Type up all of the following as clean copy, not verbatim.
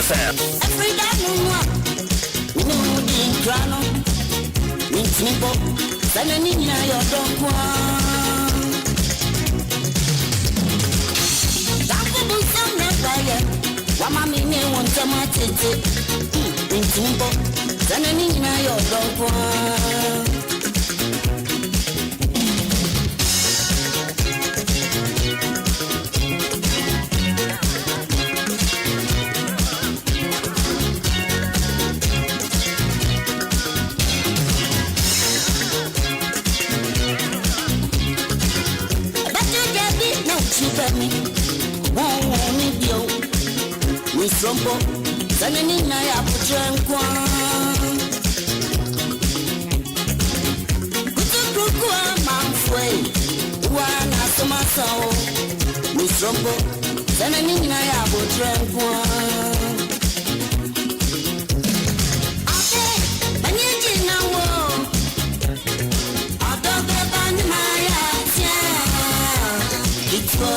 DLFM. Every day no di grano. Nitnibo, sanani na yo donkwa. Dafu busa na baye. Wama mine wonte matete. Nitnibo, sanani na yo donkwa. Sombo, sanani na ya puchenkwa. Kutukukua mamfwe, wana somasao. Sombo, sanani na ya puchenkwa. Ate, banyeji na wo. Adobe bani maya tia. Itwa.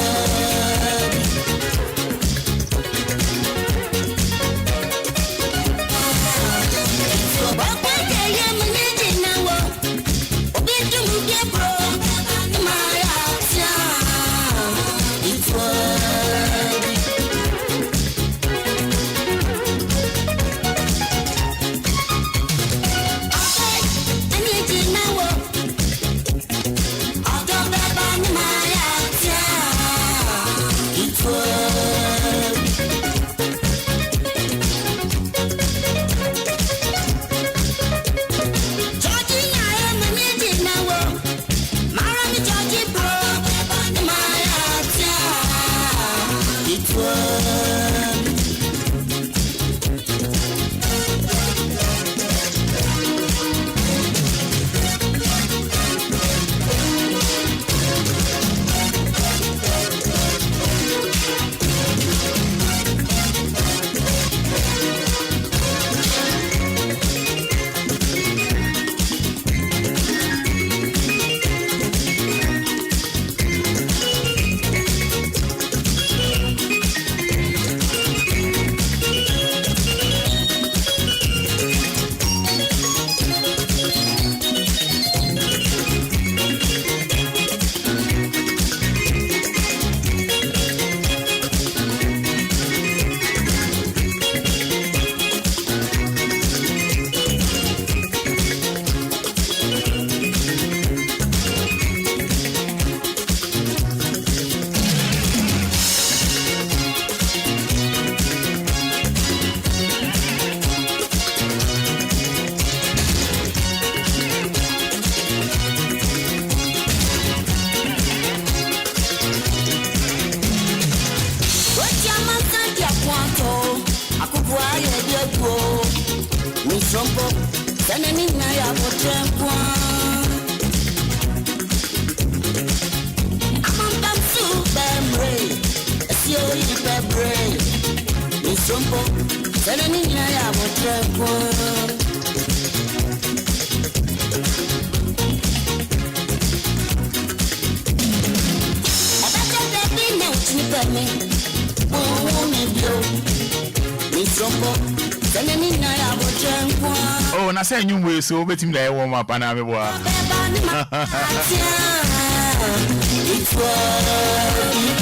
Oh, na say you way so betim na warm up and me boy.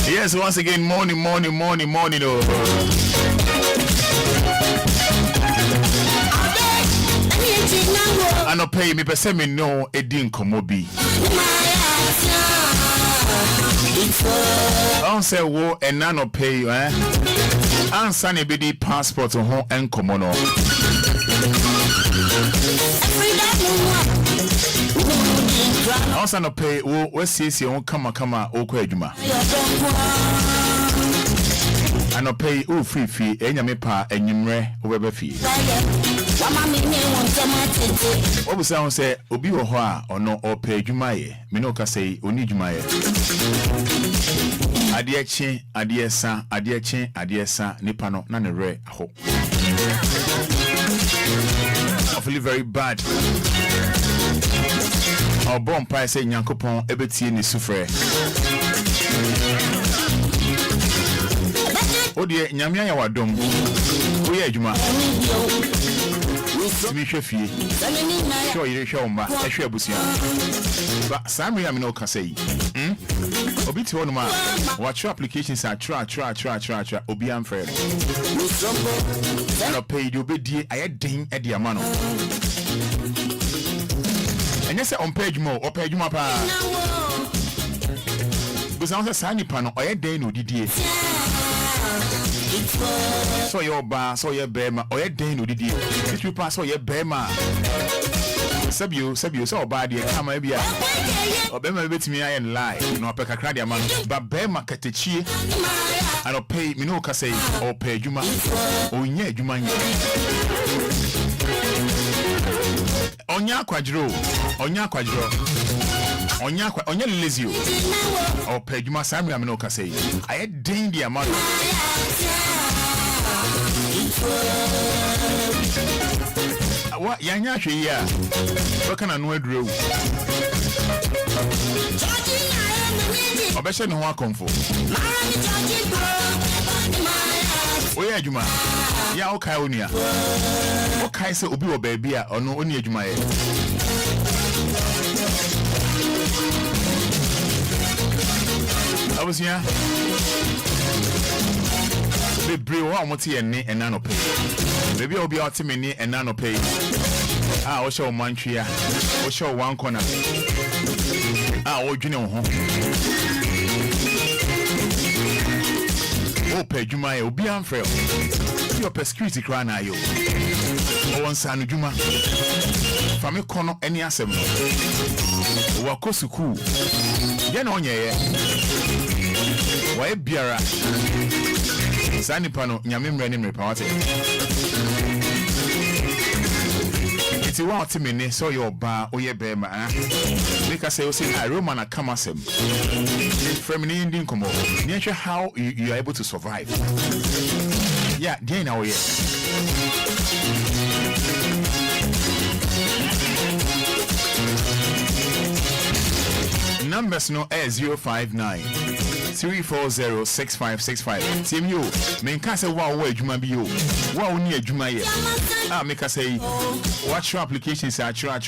Yes, once again morning oh. I no pay me person me no e din komo bi. On say wo e na no pay ansa na be di passport ho enkomo no. Also no pay we see on kama o kwa adwuma. I no pay o free enyame pa enyimre wo be fie. Obusa on say obi wo ho a ono o pay adwuma ye me no ka say oni adwuma ye. Ade sa nipa no na ne re aho. I feel very bad. Our bomb pie say Nyankopon ebetie ni sufre. Odie nyamia ya wadom. We adwuma me hwe fie sure you show ma ehwe abusia ba Samuel am no ka say obi ti wonu ma watch your applications are tra obi am frɛ no pay you obedie ayedin e de ama no enye se on page mo o page mo pa busa on say nipa no oyeden no didie so your ba so your bema oyeden no didie if you pass so your bema sabio so ba de kama bia obema betimi ayen lie no pe kakra de ama no ba bema katechie and pay me no ka say o pay adwuma onya adwuma nye onya lezio o pay adwuma Samuel me no ka say aye den dia ma wa yanya hwe ya wakana no aduro obeshe ne ho akomfo oya adwuma ya o kai onua o kai se obi wo baabi a ono oni adwuma ye abusia bebre wo amote ye ne ena no pay bebi obi a otime ne ena no pay o show mantwia o show one corner o dwene ho o pay dwuma ye obi amfrɛ your security cry na yo o won sanu dwuma fami kono eni asem no wa kosuku ye na onye ye wa e biara sani pano nyame mre ni mre pawate iti wa otime ne so your ba oye be ma make us say o say Roma na come asem from ni ndin komo ni how you are able to survive yeah dey na oye numbers no 059 340 6565 Team you men ka say wa adwuma bi yo wa oni adwuma ye make us say watch your applications are tra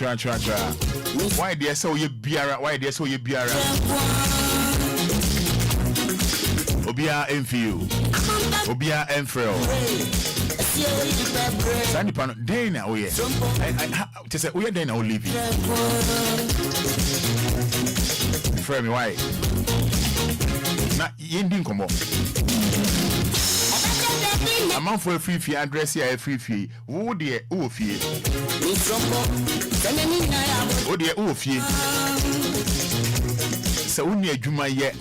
why there so ye biara Obia enfio Obia enfrel Sandy pano Dana oye I say oye Dana o live frame why na yendin komo amount for a free address here free wo de o fie o de o fie se woni adwuma ye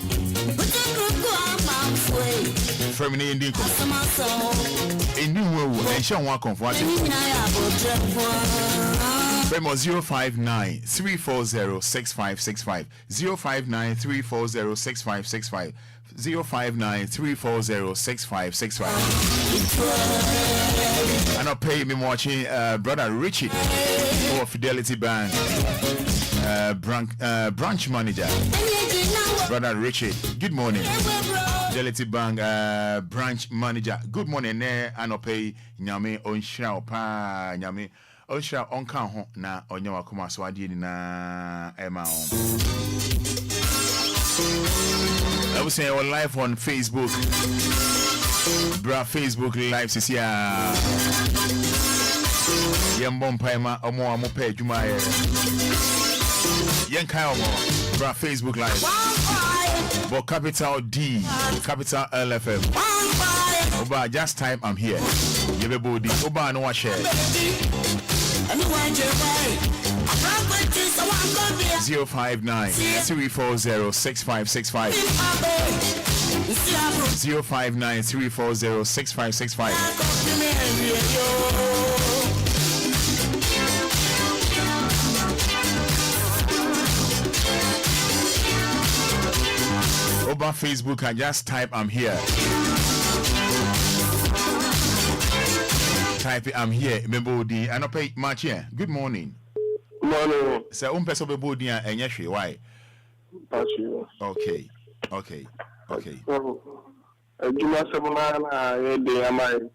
frame na yendin komo eni wo enhye ho comfort frame 059 340 6565 059 340 6565 059 340 6565 and I'll pay me watching brother Richard for Fidelity Bank branch manager brother Richard good morning Fidelity Bank branch manager good morning and I'll pay nyame onhira pa nyame onhira onka ho na onye wakoma so ade ni na ema on I was saying we're live on Facebook. Bra Facebook live this year. Yembom paima omo pe juma ye. Yenkai omo bra Facebook live. But capital D, capital LFM. Oba just type I'm here. Yebebo D. Oba no wa share. 059 340 6565 059 340 6565 Over Facebook I just type I'm here. Type I'm here. Remember the anope match here. Good morning. Morning. So person be body and yeshwe why? Okay. Juma semana na de amai.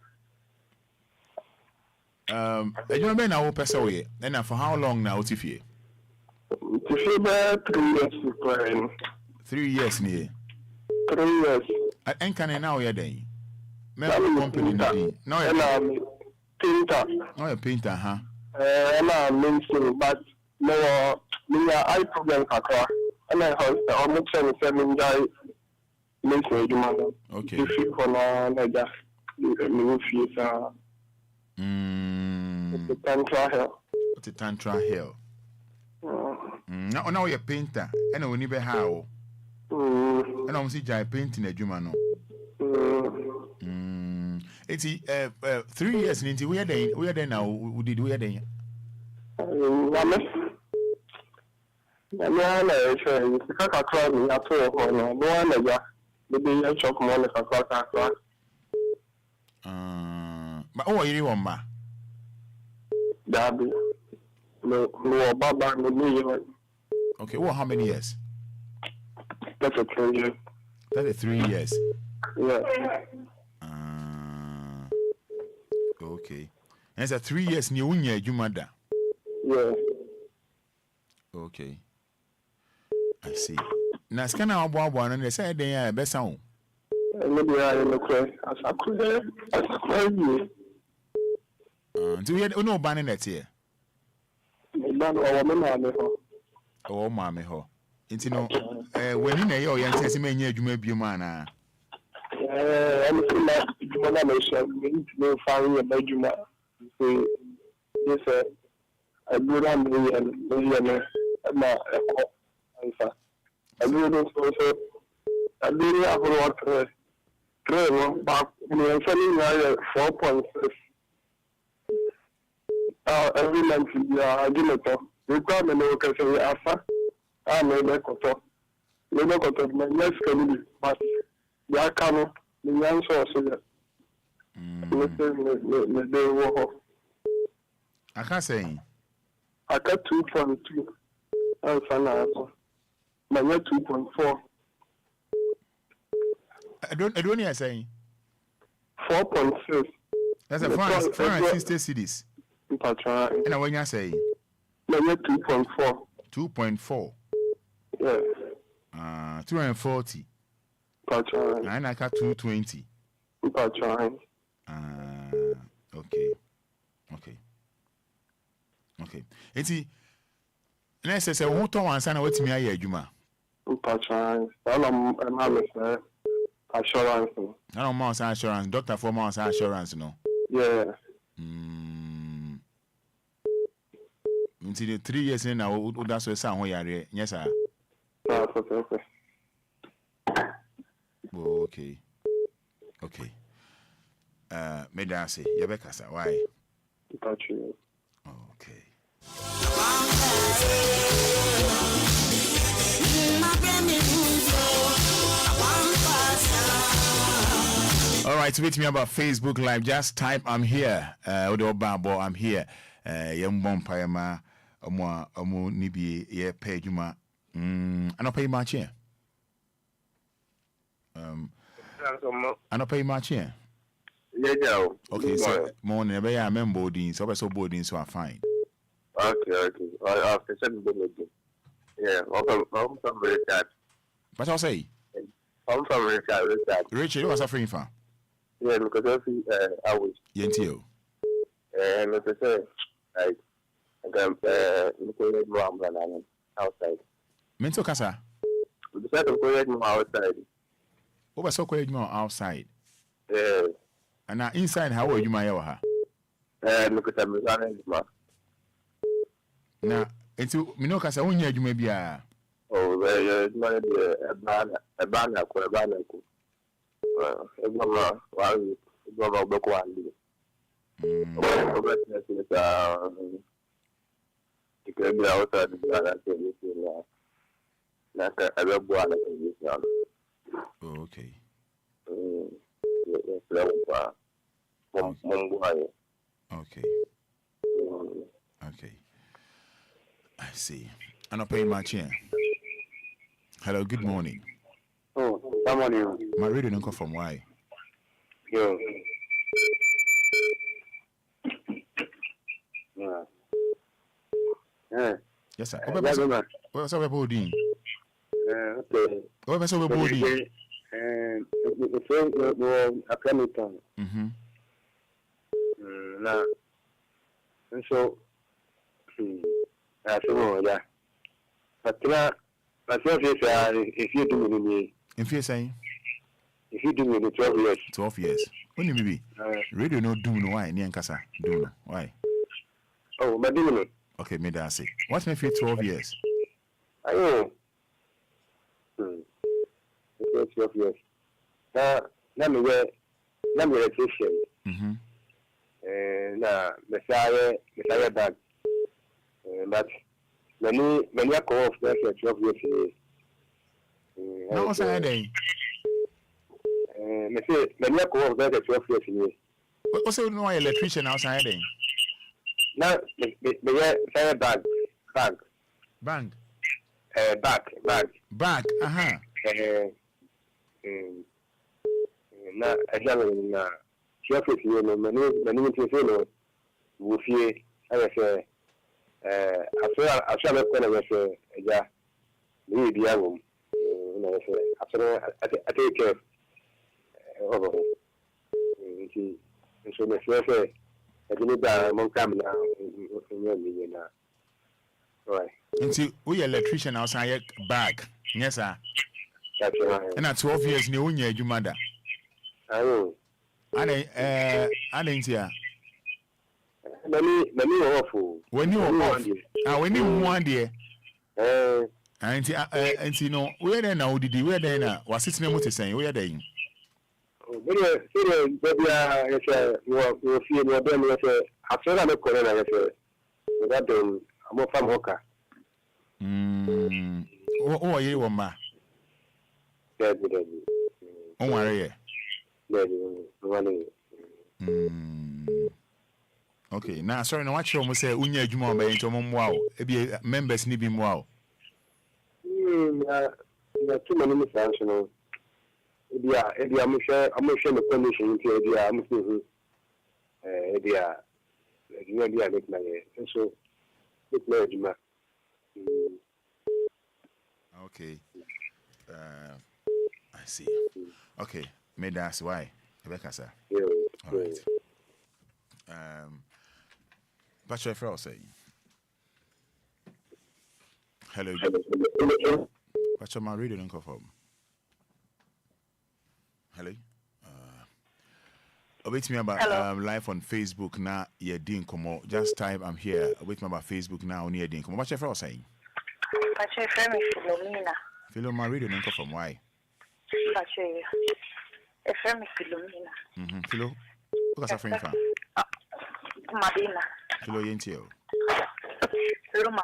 you been now person way. Then for how long now Tifie? Tifie about 3 years. 3 years near. 3 years. And can now you're day. Company no, painter. No, a painter, huh? I'm mentioning, but no, me I problem kakra. And I have almost 7 guy mentioning you man. Okay. If you for na just me fees the Tantra Hill. The Tantra Hill. Now you're painter. And when you be how? And I'm see jai painting a Jumano. It's 3 years into we are there now. We did we are there. But oh, you want ma? Dabi. No, Baba, no. Okay, well, how many years? That's a 3 years. That is 3 years. Yeah. Okay. And it's a 3 years new unya Jumada. Yeah. Okay. I see. Now, scan our bob and they said they are best sound. Maybe I look as I could. Do you no banning that here? Oh, mammy, ho. It's no, when in a year, young Tessie, you may be a man. Anything that you want to mention, we need to know finding a bedroom. Say, yes, I do not million answer. I do not also, I do not have what back when I'm selling 4.6. Every month, I give it up. Requirement of the Alpha, I made a cut. Never got up my next community, but the Akano, the young source. I can't say. I got 2.2. I'm fine. My 2.4. I don't hear saying 4.6. That's a foreign sister cities. And when you say 2.4. 2.4. Yeah. 240. And I got 220. Okay. It's let's say who to answer na what me aye adwuma. Assurance. I don't want assurance. Doctor for more assurance no. Yeah. Until the 3 years in now, that's what sound yare. Yes, sir. Okay. Me da say, you be kasa why? Okay. All right, tweet me about Facebook Live. Just type I'm here. Babo, I'm here. Young Bompire, Omo Nibi, ye pay Juma. I don't pay much here. I don't pay much here. Yeah. Okay, so morning, I am boarding, so I boarding, so I fine. Okay. I'll send them. Yeah, I'm very sad. But I'll say, I'm very sad. Richard, you was suffering from? Yeah, because I was. Yentio. And like I said, like, I got looking at mom outside. Mental Casa? The set of correct mom outside. What was so correct more outside? Yeah. And now inside, how are you, my oha? Look at them, now, into Minocasa, only you may be a. Oh, there is money a banner. You can be outside the Okay. Okay. I see. I'm not paying my chair. Hello, good morning. Oh, someone my radio don't come from why? Yo. Yes, sir. What's up, body? Okay. What's up, body? The friend was a Clementine. Now, and so, I said, yeah. But myself is if you do with me. If you're saying? If you do with me 12 years. 12 years. When you be? Radio no do no why? Nian kasa do no why? Oh, but do no. Okay, me that say. What's my 12 years? I know. 12 years. Now me electrician. Na Messiah bag. But many call off that 12 years. No, what's that day? Me say many call off that 12 years. What's the no electrician outside day? Now me fire bag. Bang. Bag. Na ajalo na chef you no many things no wo fie I say after ko na say ja ni bi awom na say after I take care over so me say ajini da mon kam na ni na right Nti we electrician outside bag. Yes sir. That's right. And at 12 years ni unya adwuma da. Ayo. Ane ntia. Many awful. When you off. When you one there. Anti no we there na odidi we there na wasitine mo te sen we there yin. But yes you feel no dem yes after na ko na yes that dem am from hoka. Oh ye wo ma. Good. On worry. Okay, now sorry, now watch you say unya adwuma oba ento mo mwa o. E bi members ni bi mwa o. Na too many functional. E bi am share no condition into e bi am so e bi make na so it no adwuma. Okay. I see. Okay, me that's why. Rebecca sir. Yeah. All right. But your friend say. Hello. But your man reading confirm. Hello. Wait me about live on Facebook now. Yeah, didn't come out. Just type I'm here. Wait me about Facebook now. Near didn't come. What your friend saying? But your friend is Philomena. Philomena reading confirm why? But your friend is Philomena. Philo. What's a friend from? Madina. Philo yentio. Roma.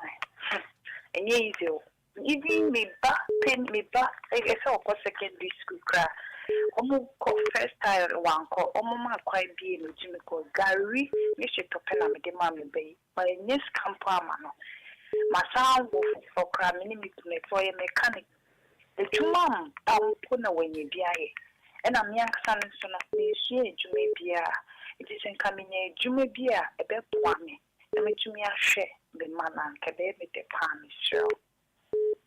And ye even me back, I saw secondary school crash. Almost first time one call, almost quite be in Jimmy called Gary, Mr. Topena, the mammy bay, by a next campamano. My son for cramming for a mechanic. The two mum, I'll put away me beer. And I'm young son, son of me, she, Jimmy beer. It isn't coming a Jimmy beer, a bed one. And me to me a share, the man and cadet with the pan is sure.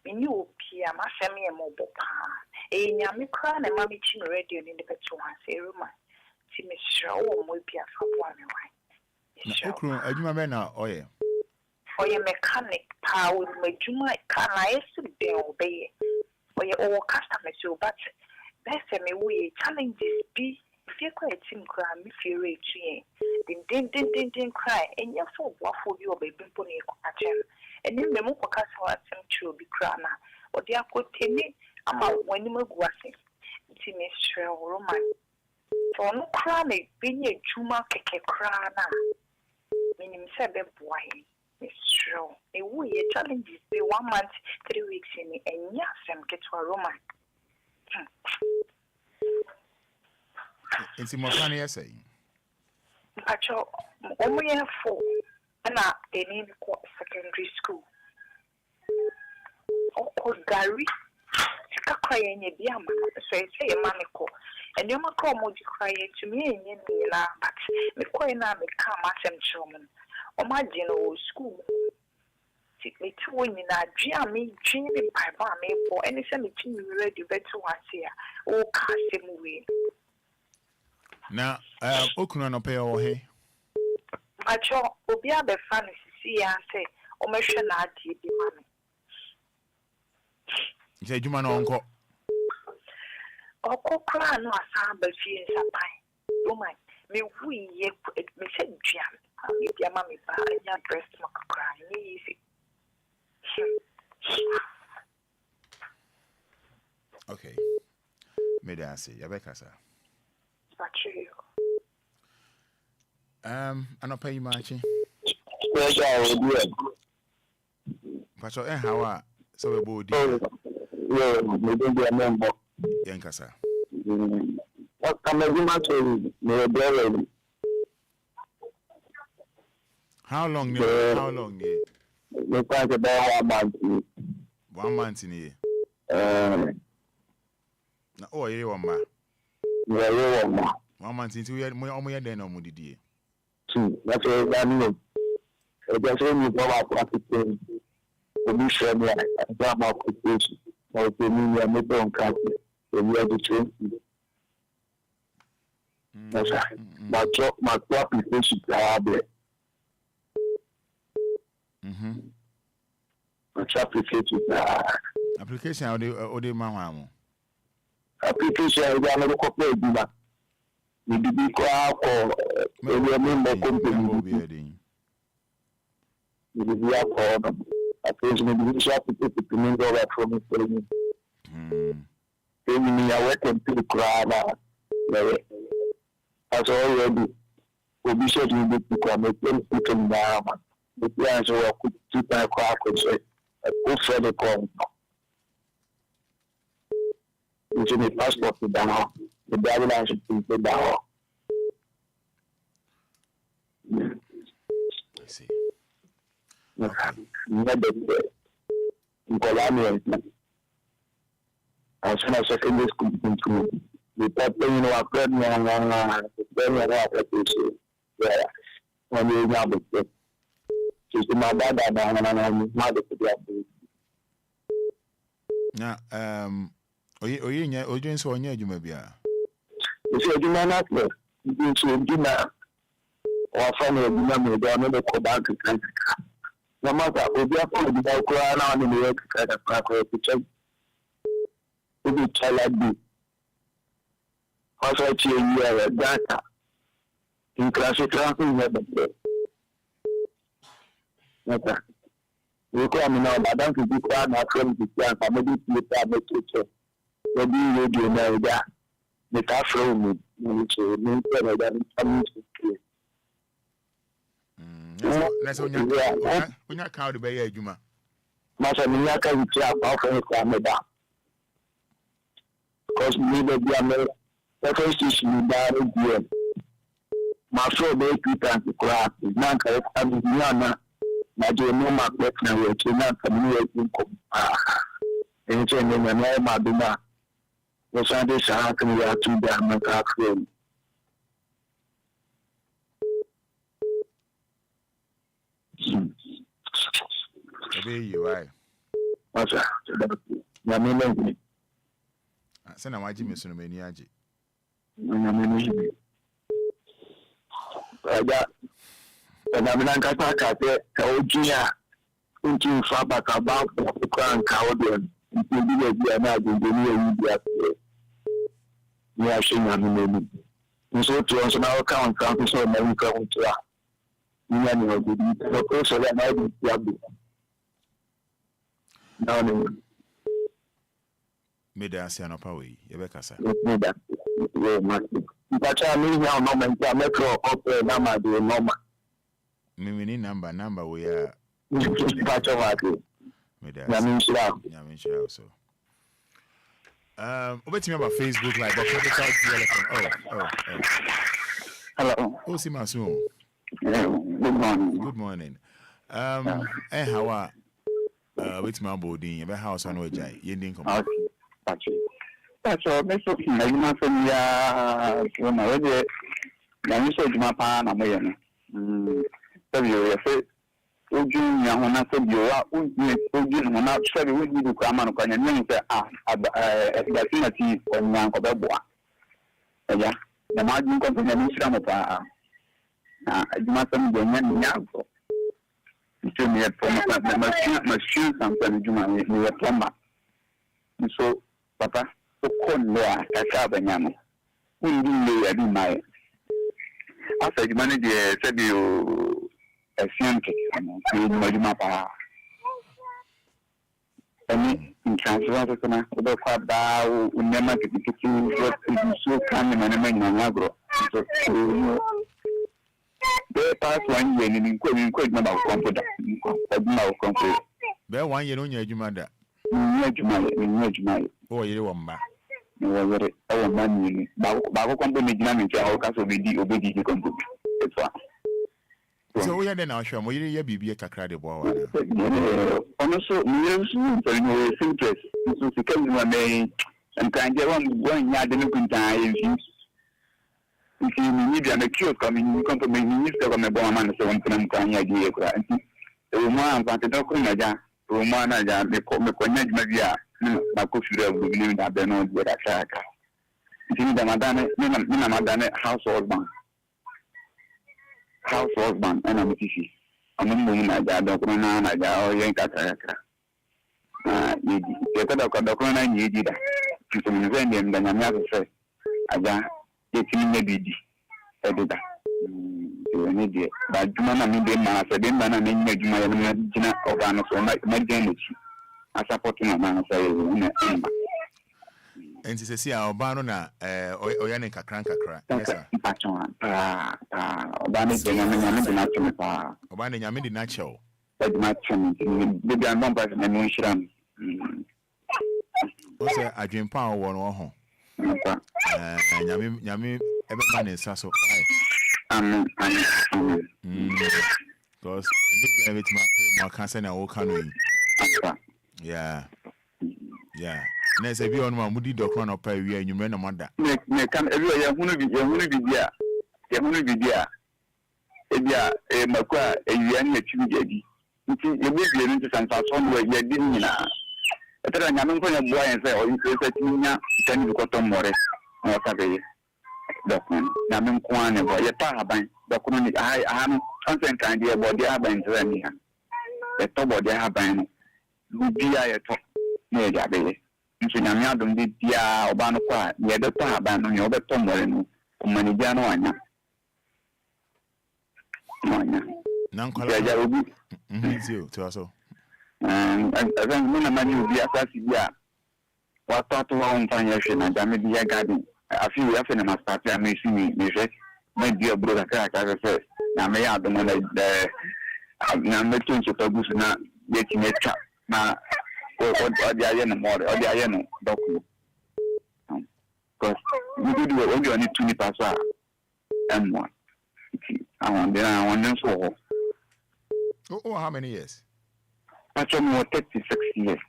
You Pia, my semi and mobile pan. A yammy crown and mammy chin radio in the better one, say, Roma. See Miss Shaw will be a for one away. I do my man now, oh yeah. For your mechanic power with my Juma, can I be obey? For your old customers, so but that's a way challenges be. If you're quite team crime, if you're rich, then cry, and your full waffle your baby pony quatrain, and then the more castle at some true be crana, or the apple tenny, I'm out when you move wassing. It's Miss Shell Roman. For no cranny, being a Juma keke crana, meaning 7 boy. Miss Shell, a way challenges be 1 month, 3 weeks in it, and yes, and get to a Roman. It's in my plan, yes, say. Pacho, only 4, and they need secondary school. Oh, Gary, crying a diamond, so I say a manico, and you might come would you cry to me and you but me quite now become as a children, or my general school. me too in a dream, me dream in Piper, me for any semi team ready better was here. Oh, cast him away. Now, Okuna no pay or hey? I saw Obia the fan see and say, O mission at the money. You said you man uncle. O cry no assemble fees a pine. Woman, me we ye me said jam. I mean, your mammy buy your dress mock crying easy. Okay. May I say, Rebecca, sir? I'm not paying much. But how are so about we don't be a member. Yankasa. What can I do? Me How long? How long? We talk about 1 month. 1 month in here. Oh, you want ma? Yeah, 1 month into your more than no mudi. That's what I know. Just when you go out practicing, we share me and drop my application. Or the media, me don't catch it. We are the same. That's right. My application is there. Application or the mamma. Application is another corporate. We did be quiet for a member company. We did be up for them. Occasionally, we shall put the community over from the then we are working to the crowd. As already, we be sure to be come and put them down. The plans were put to the crowd and say, "Who for the call?" Which is the passport to down. The Bible has to be down. I see. I sent a secondary school. We thought, you know, our friend, when you have it, she's my dad, and I'm mother to be. Now, Oyen so near you maybe. You said, you may not know. You should dinner or family, you don't know the Kodak. No matter, Obia from the Quran and the work at a crack of the church. It is child be. Also, you data. In class, you can't see that. We come now, but don't be quiet, not from the plan, but maybe you can make it. Maybe you do know that. The car from me, which is better than coming to. That's when you're cowed by a Juma. Master Miaka, which are offering from that. Because we need to be a man. The first issue is that my friend, they keep on the class. It's not correct. I'm not. I don't know my question. We're not communicating. Anything in the name of the was on this happening to them and talk to you right. What's that? Send a white Jimmy soon, Maniaji. I got and I'm not going to talk about Obia into Fada about the crown coward. We are not in the media. We are seeing a minute. So to us now count so many come to us. We are not the person that I be. Now, Made us an opaway, Rebecca, sir. But I mean, now, no, metro opera, number, the normal. Mimini number, we are. But Yamin Shao, so. Wait me about Facebook Live, but DLFM. Hello. Oh, see my soon. Good morning. Good morning. How are with my body in the house on which I ending come. That's all. Miss Sophie, I'm not from ya. When I read it, I said my pan. I'm so you Ojun ya hona so bi wa ojun hona so bi we di ko ama no kwanya nyen se basimati onyan ko beboa ya na ma jin ko nya ni sira mo pa na aduma sam de nya nyago ito me machine sampan juma ni plumber so papa ko no aka banyamo undi le abi mai asa juma ni de se bi o asiante ni majuma pa ani transfer ko na odo kwa ba unema kitiki so kan na na nyagro so the past 1 year ni ko juma ba kompoda ba kompoda be 1 year no nya adwuma da nya adwuma o yire wo mba o man ni ba ko kompoda ni jina mi cha o ka so obedi kompoda etwa so we dey na hwe mo yire ya bibie kakra de bo wa ono so mi yesu no interest so sikam ni me nkanje wan nya de no kunta yin nti ni bia na kios ka mi kompo me ni se ko me bo ma na se won tena nkanya di e kura nti e mo an fa te do ko na ja o mo na ja me ko nya juma bia na ko fira bu ni da be no de da ka nti ni da madane ni na madane household and I'm TV. I'm na ja do ko na ja o yen ka ni di ko do ko na ni di da nti mi ze ndem da nya se aja yetini nebidi edida ni die ba juma na mi de ma se de na nya juma ya na jina oba no so ma gen chi a support na na sa ye na mba enti se si a oba no na oya ne kakra esa oba ne de na cheme pa oba ne nyame de na chew de na cheme de bi an bon pa na no shiram o se adwempa wo no ho nyame ebe ma ne nsa so amen because any guy with my pay more cancer na wo kanu yeah na se bi onu ma mudi dokro na pa wi anwumre na moda me kan ebi ya hunu bidia ebia makwa ewia na timi jadi nti ebi nti sanfa so no ya di nyina etara nyame nko ya bua yen se o yi se tinya tani ko to more na tabe dokun nyame nko ane bo ye pa haban dokun ni no ansen kan die body haban tira ni ha e to body haban no bia ye to na ye gabe nti nyame adom di dia oba no kwa ye de to haban no ye obeto more no o manija no anya nan kwala ya obi zio to so even when many will be asasi bia what thought on financial na jame dia garden I feel we have in my start I may see me my dear brother ka say na me ya do na na me tun so tagus na yeti mecha na o dia ye no more o dia ye no doku because we do what we only 20% m1 I want them so oh how many years actually more 36 years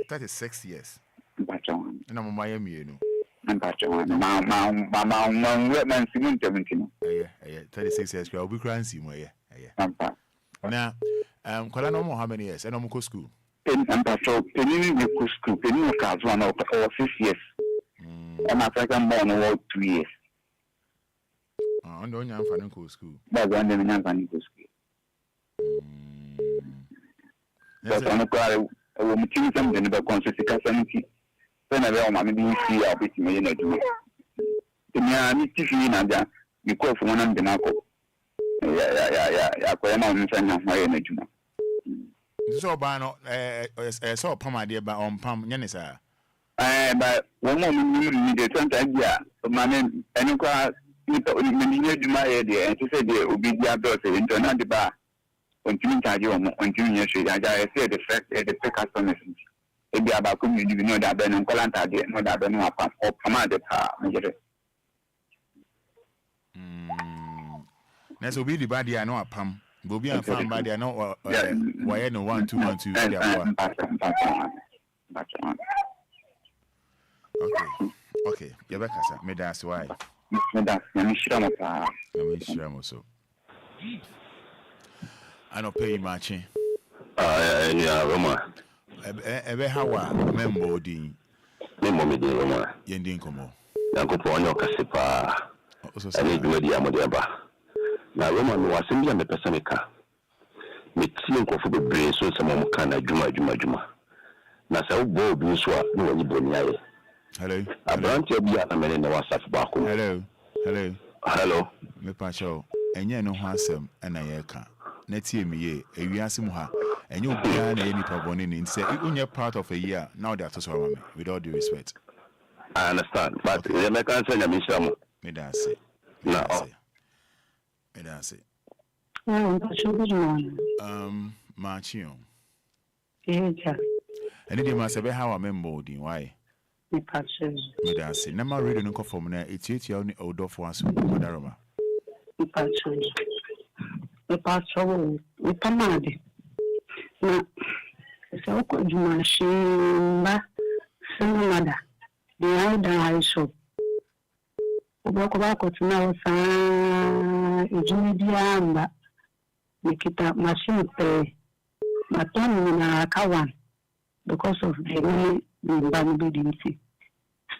36 years Bachon na mama ya mienu Bachon mama man simun 17 36 years kwa obi kransi mo na kwala no how many years and no school Bachon penini me school penini ka zo na 6 years and my second born was 2 years ndo nya mfa no school ba go ndo nya mfa no school but on ko o mutin sam de ba konse sika samti na be o ma me bi fi a bit me na du nya ni tifi na ja ni ko fu na ndina ko ya ko na o nsanya ma ye na juma so ba no so pam ade ba on pam nya ne sa ba wo mo mi ni de tanta dia ma ne eni ko ni ni juma ye de en se de obi dia do se nto na de ba continue charge o mo continue ye se aja e se the fact the customers e bi aba ko mi ni no da be no kolanta de no da be no apa o pama de pa me je na so bi di ba dia no apam go bi afam ba dia no wa ye no 1 2 1 2 dia kwa okay ya be kasa me da so why me da ya mi shira mo pa ya mi shira mo so don't pay matching. Roma. Ebe hawa member din. MiPROMO Media Roma. Yendin komo. Yanko po onyo kasipa. Ani dwedi amodiaba. Na Roma no wasembi me pesa meka. Metie nkofo bebre so sama mo kana juma. Na sa wo bo bi so a no wani boni aye. Hello. Abranti Obia na mene na WhatsApp ba ko. Hello. Me pacho. Enye no ho asem na ye ka. Na tie me ye ewiase mu ha. Enye Obia na ye nipa boni ni say unye part of a year now they are to sorrow me with all due respect. I understand, but the American say na mishamu. Me da say. Good morning. Marchio. Yeah. And it must be how I member din why. Me pacho. Me da say. Na ma ready no conform na 88 year only old for us Madaroma. Me pacho. Me tamade. Na se ko juma shimba sanada. The other high shop. Ubako tuna osa ejunidiamba. Nikita machine pe matoni na kawan because of the way Lumba building.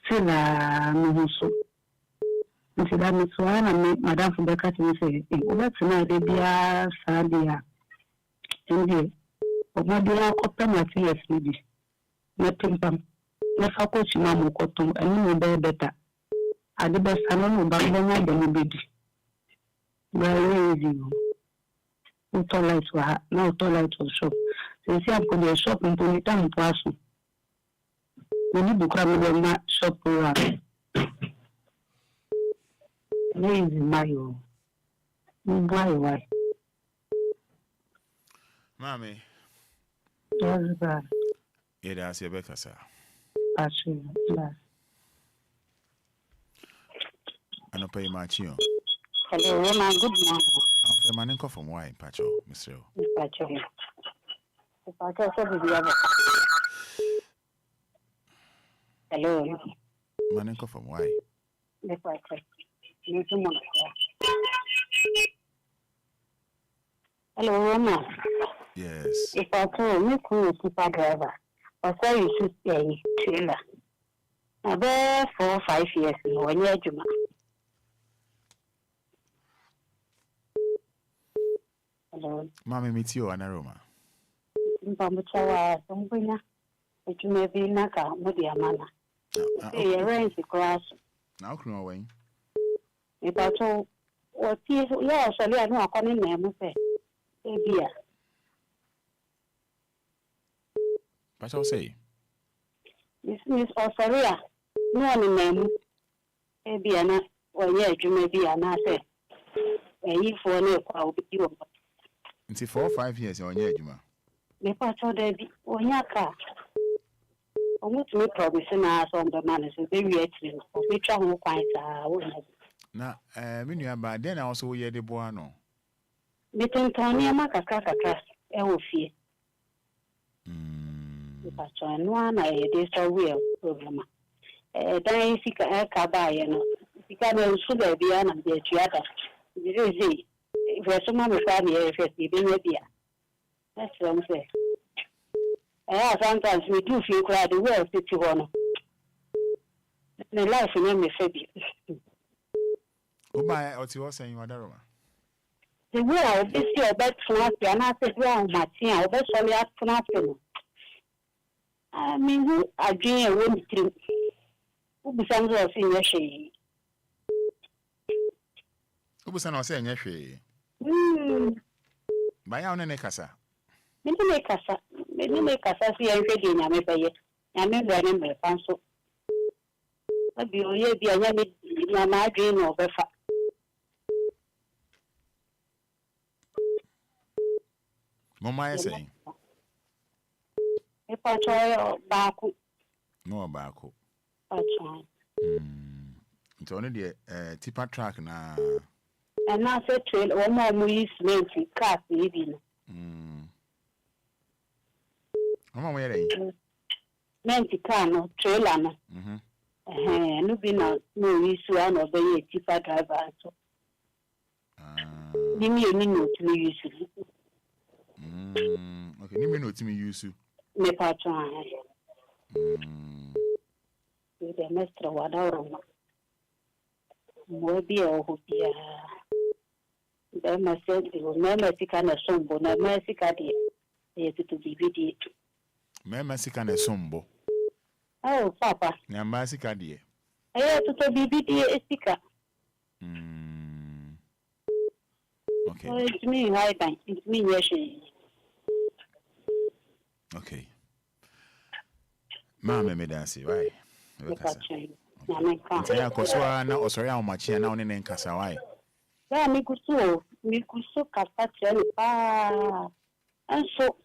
Still muhuso. Nti da mitwana me madam Fubeka tinse ubetina de bia sadia. Ndi omodia kopta materials nibi. Netimpam. Nefa ko chima mo kotum eni mo be beta. Ade be sano no ba nya de mo bedi. Very easy. Toilet wa na toilet shop. Since I'm going to shop in Punitam Pasu. When you book a shop for easy mayo. Why? Mommy. Yes, sir. Yeah, that's your better, sir. Actually, yes. I don't pay my chill. Hello, Roma. Good morning. I'm a from why, Pacho, Mr. Pacho, hello. Manenko from why? Hello, Roma. Yes. If I told me, keep a driver. Or so you should say, trailer. About 4 or 5 years, when you're Juma. Hello. Mammy, meet you, Anaroma. Mpamuchawa sombunya etumebi naka mudi amana e rent class Now can away. Ipacho oti ya sali anu akoni na mu se ebia Pacho say. Miss Osaria no ni na mu ebia na oye etumebi ana se eyi fo na kwa obi wo Until 4 or 5 years on your juma. Me pacho debi onyaka omutu me promise na so mbe man so be wi atiri o be twa ho kwan saa wo na me nua ba den na also ye de boa no me tentoni ama kakra e wo fie me pacho no na e de so real problem dan sika e ka ba ye no sika na so da bia na de tuata direzi verso ma me fa ni e fe bi be bia. That's what I'm saying. Sometimes we do feel quite the world to one. The life in me fabi. Oba oti wo saying Wadaroma. The world is your best class, and I said, well, Martin, I'll be sorry after. I mean, who are doing a room trip? Who be some of in your shade? Who was an saying your shade? By our Nekasa. Many make us see and ready in a pay. I mean, I remember Panso. But be a young dream of a Mama saying. If I try back, No back. I try. It's only the tipper track now. And now say trail one more movies meant to cast living. Mama, where are you? Meant to car trailer. No be no use one of the tipper driver. So, give me a minute to use it. Okay, you mean what me use you? Me patron. The master wadauro. Mobi Obia. The master Mexica na sombo na Mexica de. Yes to be video. Mexica na sombo. Oh, Papa. Na Mexica de. To be video estica. Okay. Oh, it's me, right? It's me, yes. Okay. Mama me dance, right? Ntaya koswa na osori a machi na one ne nkasa why? Ya mikuso kasa chele pa. Anso.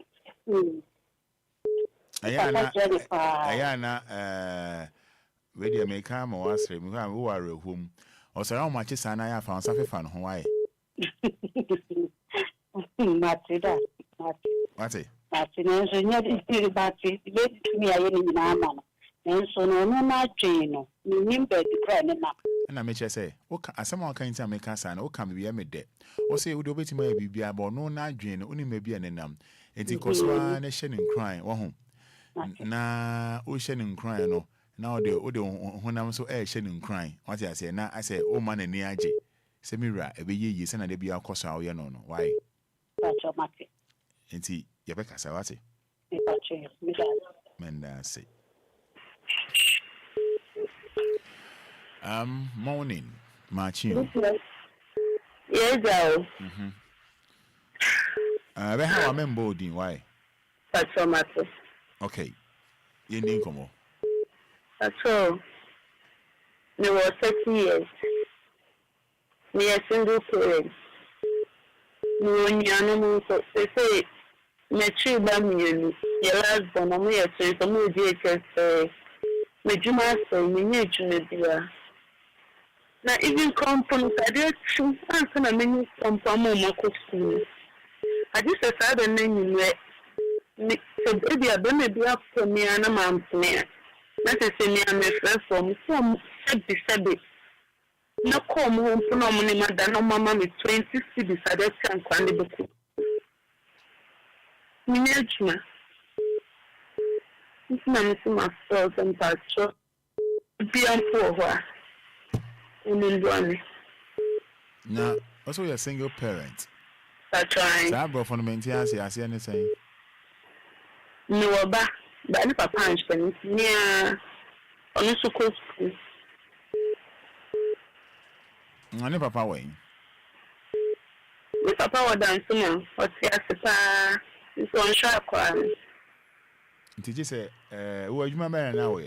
Ayana we dey make am wasre mi kan wo ware hom. Osori a machi sana ya fa onsa fefa no ho why? Matida. What? Ati nenso nya di bati le tumi aye ni na ama no. Nenso no na twen no. Ni nimbe di kra ne na. Na me che say, o ka asema o kan ti ameka sa na o ka me bia me de. O say wo de obetima ya bibia ba no na adwen no oni ma bia ne nam. Enti koswa na hye ne nkran wo ho. Na o hye ne nkran no. Na o de honam so hye ne nkran. What you say na I say o ma na ni age. Se mira e be ye se na de bia koso a wo ye no no. Why? Pacho mate. Enti ye be kasa wate. Pacho mi da. Menda say. Morning, Marching. Yes, Joe. How am I boarding? Why? Pacho mate. Okay. You didn't come on. Pacho. Me was 30 years. Me a single parent. Me onyano so say me three ba me your last born am here so me DHS me juma so me nyejuma bia. Na even company I dey true answer na me company mo ko school. I just say the name me so baby abeme bia for me ana mampne. Na say me am a friend from some sabi. Na call mo home no mo ni madam mama me 20 cedis ade kan kwande beku. Minejuma. This man is my first and pastor. Be am for her. Now, also you're a single parent. That's right. So I brought for the maintenance, I see anything. No, but any papa and spend near on the school. Any papa way. The papa was dancing, what's the it's on sharp one. Did you say, who are you, my man, now?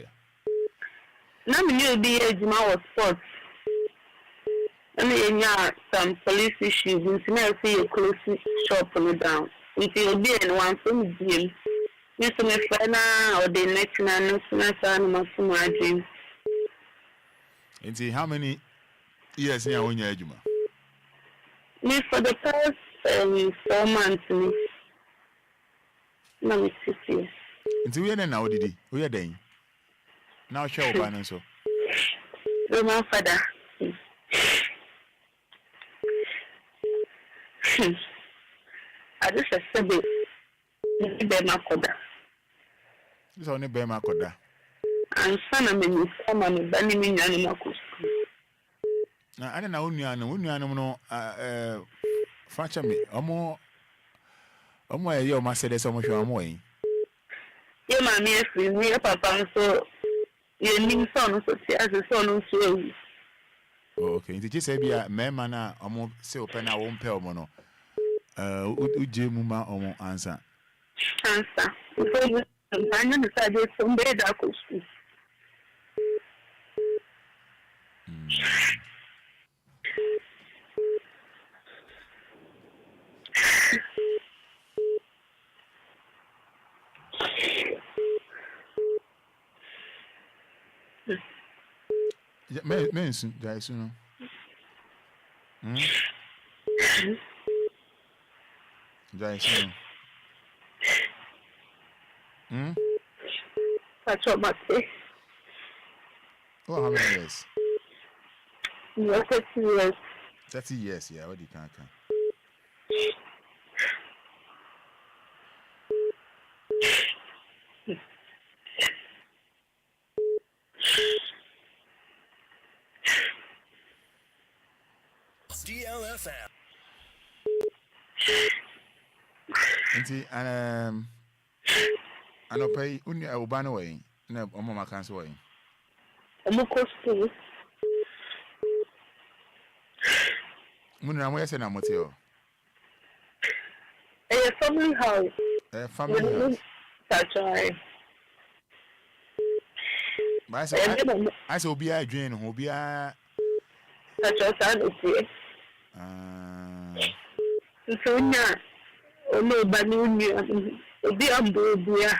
Now, you be a Juma or sports. And then, some police issues, and I see a close shop on the down. Until be in one from the Miss Mefana or the next man, no son, dream. And see how many years now when you're Juma? Me for the past 4 months, me. No, 6 years. Until we are now, did he? We are then. Now, show up so. My father. I just said it. Bema koda. This only Bema koda. And son of me, some of me, banning me, animal. I don't know, no, fracture me. Omo, your master, so much your way. Your mammy is with me, papa, so your new son, so as a son, so. Okay, did you say be a man, almost say open our own pale mono? Uje muma omo answer. Answer. Because I know decided someday that could speak. Mention, guys, you know. Guys, you know. That's what my say. Oh, how many years? Yes, 30 years. 30 years, yeah, what do you can. Nti anopay uni ubano way na omo makanso way. Omo costume. Munna mo yese na moteo. A family house. Family house. That's right. I say Obia adwin ho Obia. That's what I say. So nya ono bani uni obi Obia.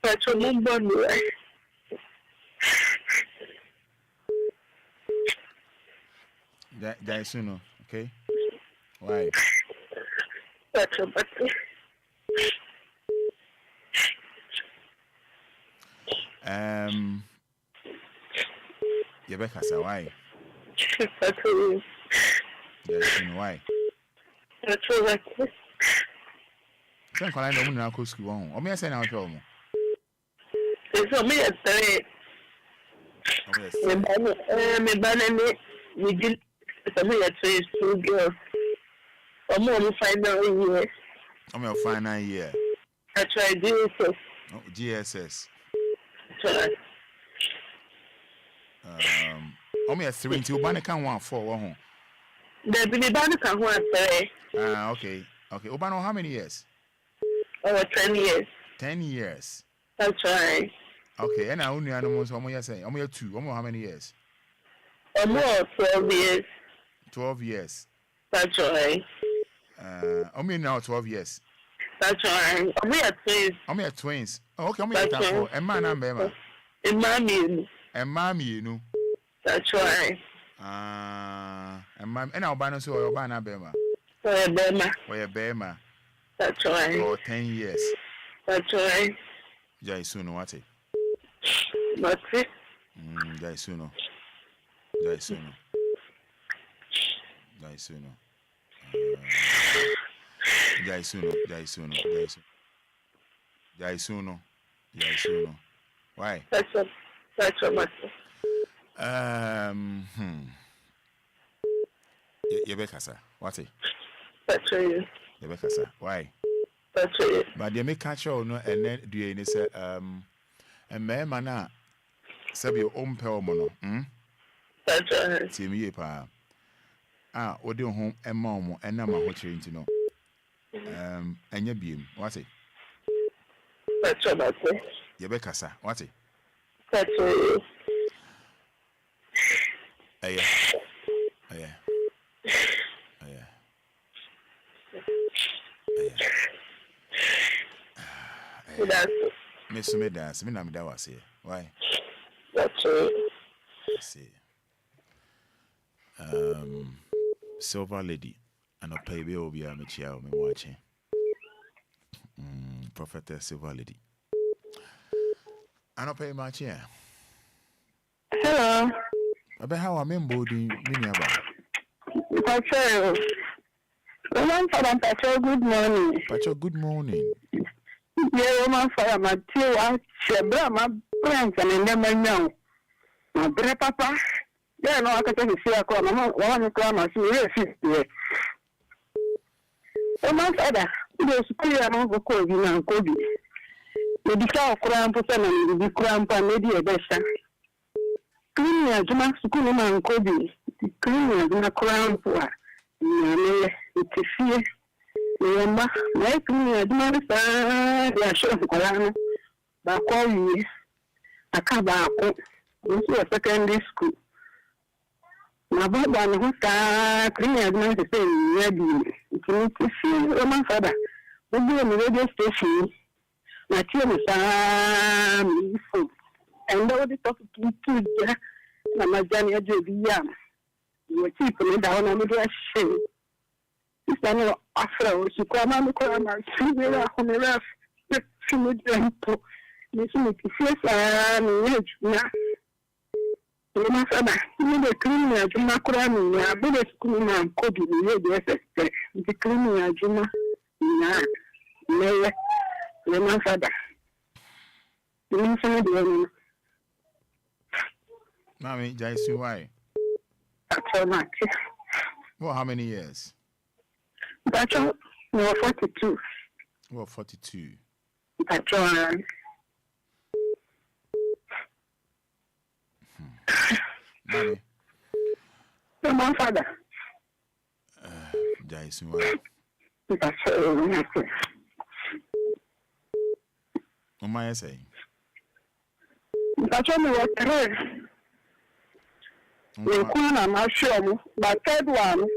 That's a Lumba. That soon, okay? Why? That's a button. Rebecca, why? That's a why? That's a like this. Some kind of woman go school on. Or me say now show me. It's a me say. Me banana we did some of the two girls. I'm on final year. I'm your final year. I tried GSS. Oh, GSS. I'm your 3 until Obana can 1 4 1. The Bilibana can 1 3. Okay. Okay. Obano, how many years? Over 10 years. 10 years. That's right. Okay, and I only animals, how many say? I'm 2. How many years? More 12 years. 12 years. That's right. I mean now 12 years. That's right. I'm here twins. Oh, okay, I'm here a man and Bema. A mommy. And mommy, you know. That's right. And mom, and I'll ban us or Bana Bema. For a Bema. For a Bema. That's right. For 10 years. That's right. Jai soon, what it? What's it? Jai soon. Jai soon. Jai soon. Jai soon. Jai soon. Jai soon. Jai soon. Why? That's what much. Yebekasa. What it? That's right. Yebekasa. Why? That's right. But they make catch all no and then do you say and me mana sabi o mpe mono That's right. Timi ye pa odi ho ema omo ena ma ho chiri ntino enya biem what it? That's what Yebekasa. What it? That's right. Aya. Miss me dance, me na me da was here. Why? That's right. See. Silver lady and a pay be Obia me chia me watching. Prophetess Silver lady. I don't pay much here. Hello. About how I'm in boarding Miniaba. Pacho. Pacho, good morning. Pacho, good morning. Yeah, Roman Fada, my two, I shall my friends and never know. My brother, Papa. Yeah, no, I can take a share. One o'clock, I see you. Roman Fada, there's clear amount of Kobe and Kobe. The Dika Kram Person and the Krampa, maybe a better. Clean Juma Sukuma and Kobe. Clean in a crown for it's a fear. Remember, like me, I don't know if show of Koran. But call you a cabako. This is a secondary school. My brother and who start clean as much as saying, ready. It's a fear, Roman Fada. We'll be on the radio station. My team is and all the talk to kids. My Johnny Jovian. You were keeping it down on the shame. It's an afro. She come on the corner. She will have on the left. She would drink. Listen to face and age now. My father, you the criminal, Juma Kurami, a bullet school man, Kobe, the cleaning, Juma. Nah, never. my father. You mentioned the Mommy, Jaisu, why? so much. Well, how many years? That's all. No, 42. Well, 42. That's all. Mommy. My father. Jaisu, why? That's all. What am I saying? That's all. What I heard. We can't am sure, but third one.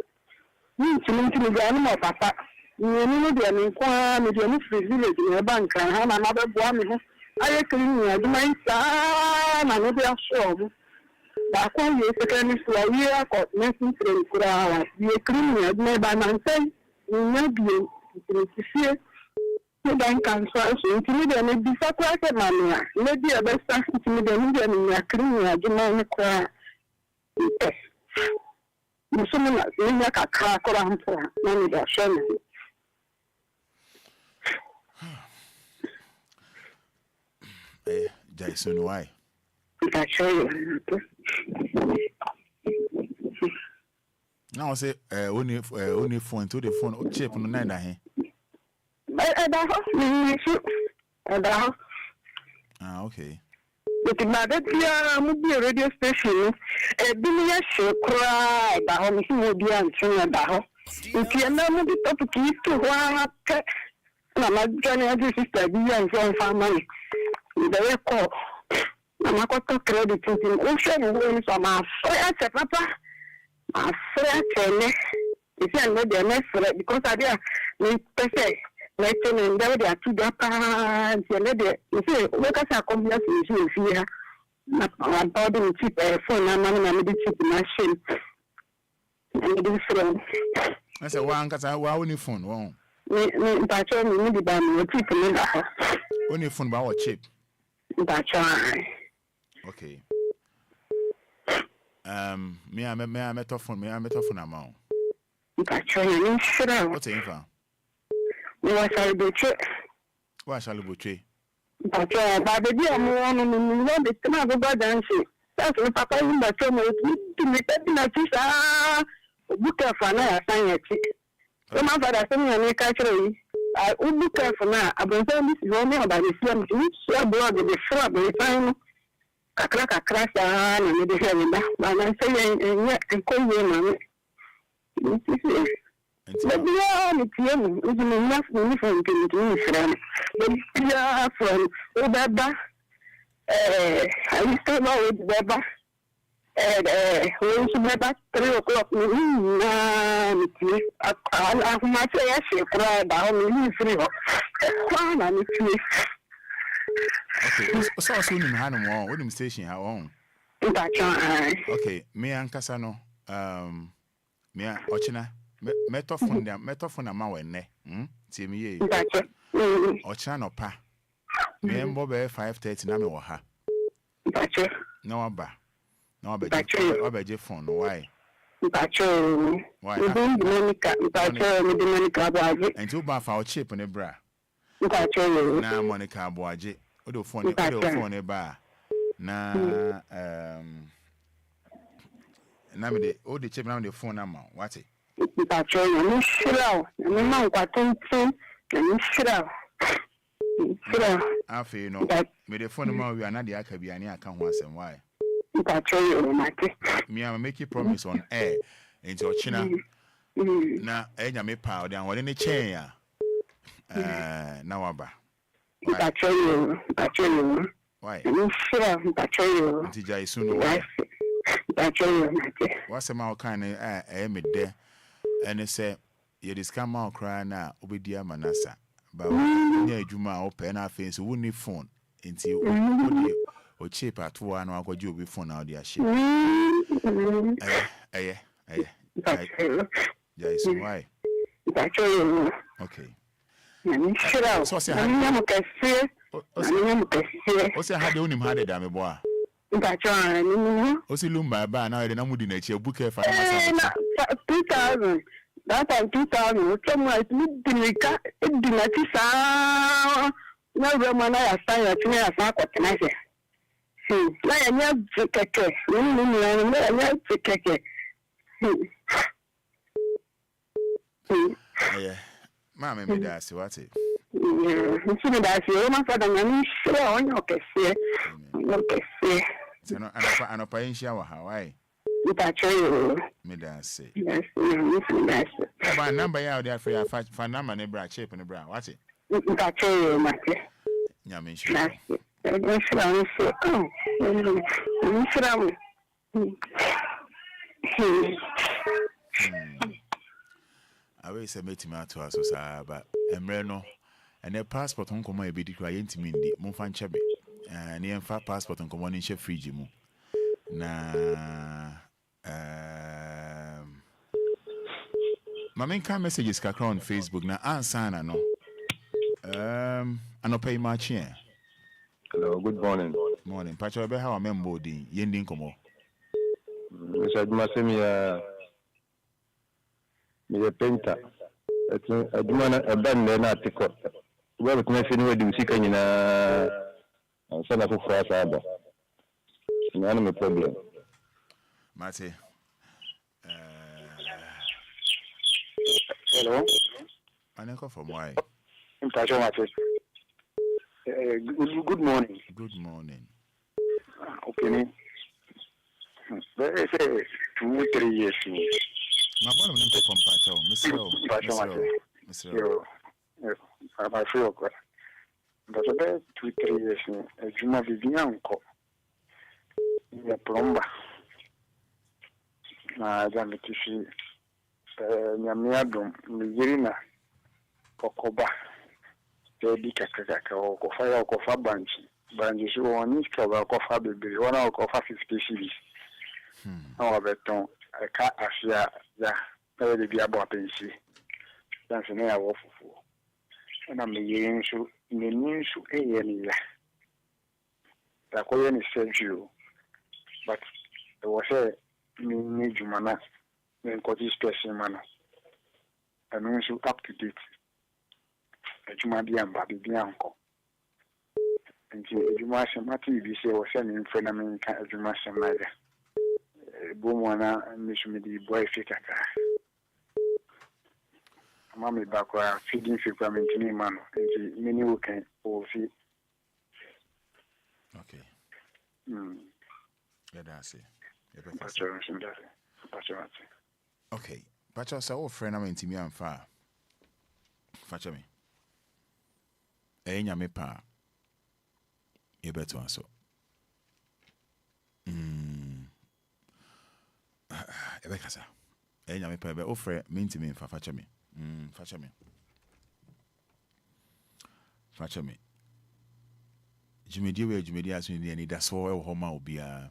You to the animal, Papa. You know the Enquires, the free village in a bank, and have another one. I agree, I do my son, and maybe I'm sure. But when you second for a year, got nothing to cry. You agree, I may by my say, you may be to see the bank and so intimidated and be so quite a man. Maybe a best intimidated in your cream, I do not cry. Someone like a crack around for money that show. Jason, why? I show you. Now I say, only phone to the phone, chip on the night. Okay. But that movie radio station, a billion show cry about Obia and Trinidad. If you know the topic to one, my Ghanaian sister, and from family. The record, I'm got to credit in ocean wins on my friend, Papa. My friend, if you know the next because I did say. Letting and there are 2 Japan, you see, look at our conversation here. My body will keep a phone and money cheap machine. And this friend. I said, one because I want your phone. Won't that's all we need by me. Keep me only phone by what cheap. That's right. Okay. Me, I met off phone amount. That's right. What's the info? What shall be true? Why shall we trade? But baby, I'm one of the time about dancing. That's what Papa in the summer to make that in a tisa. Book of an air sign a chick. So my father sent me a catchery. I would book for now. I've been saying this is only about the slam to which so broad the shrub the time. A crash and the hearing that. But I'm saying, and call you, mammy. But beyond it, it's enough for me, friend. But from Obia, I used to know with Beba. When she met at 3 o'clock, I might say, I should cry about me. Okay, so soon in Hanum, what station how on? Okay, me and Casano, me and Ochina. Metophone ama wenne tie me ye o cha no pa me mbo be 5:30 na me wo ha na oba je phone why Monica Boaje and you ba fa o chip ne bra na Monica Boaje o do phone e ba na na me de o de chip na me de phone na ma what That's all. Slow. No, what I'm slow. I feel no. Me the phone number we are not the Akabiani. I can't want some why. That's all. Me, I make you promise on air into China. Na enya me power down. What in the chain? Now aba. That's all. That's all. Why? That's all. Tijai soon. Why? That's all. What's the more kind of me there? And they say, you discount my cry now, Obia Manasa. But near Juma open our face, who need phone until or cheap at 2 and I'll go you with phone out there. Ship. Jason, why? That's all. Okay. So, I had only had a damn boy. That's all. Also, Lumba, by now, the Namu didn't you book for 2,000. That time 2000. Somewhere it's No Roman I stand to me as I got measure. Na ya nya keke, ni nya keke. Yeah. Mama me da se what it. Nti me da se o ma Fada nyame hwe onye okese. Okese. So no anopa nhia wa Hawaii. Itacho. Me da se. Yes, yes. Ba number ya there for ya fa number ne bra chip ne bra what it. Itacho mate. Nyame hwe. Awe se metimi ato aso saa ba emre no ene passport nkomo e bedi kra yentimi ndi momfa nchebe ne emfa passport nkomo ne nche fridge mu na mamen ka messages kakra on Facebook na ansana no anopai machi. Hello, good morning. Morning. Pacho be how member din yendi nkomo. Mr. Masemi me painter. Aduma na ban na tiko. We be tuma fini we di usika nyina ansana ko fa saba. Na no problem. Mate. Hello. Aneko from why? Pacho Mate. Good morning. Good morning. Okay. Very say 2-3 years. My boy went from Pacho. Mr. I feel good. But about 2-3 years, Juma Vivianco, the plumber. I don't know if she, Yamiadum, Mirina, Kokoba, Baby Kakaka, or Kofa, or Kofa Branch. Branches on each cover, Kofa Baby, 1 or Kofa 50 cities. Oh, beton, I can't ask ya, very be about pensi. That's an air of and I'm a young so in the news to a year. The Korean is said you, but there was a new Jumana, then got this person manner. And also up to date. A Jumadian Baby Bianco. And Juma Samati, we say, was sending phenomenon kind of Juma Samada. Bomwana Mishmidi boy Fikaka. Mammy Bakwa feeding Fikramin to me, man, and many who can all see. Okay. Let us see. Okay. Pacho sa o friend am intimi amfa. Facha me. Enya me pa. E beto anso. Ebe kasa. Enya me pa ebe o friend me intimi amfa facha me. Facha me. Facha me. Jumedi we jumedi aso ni Anidaso Wɔhɔ ma Obia.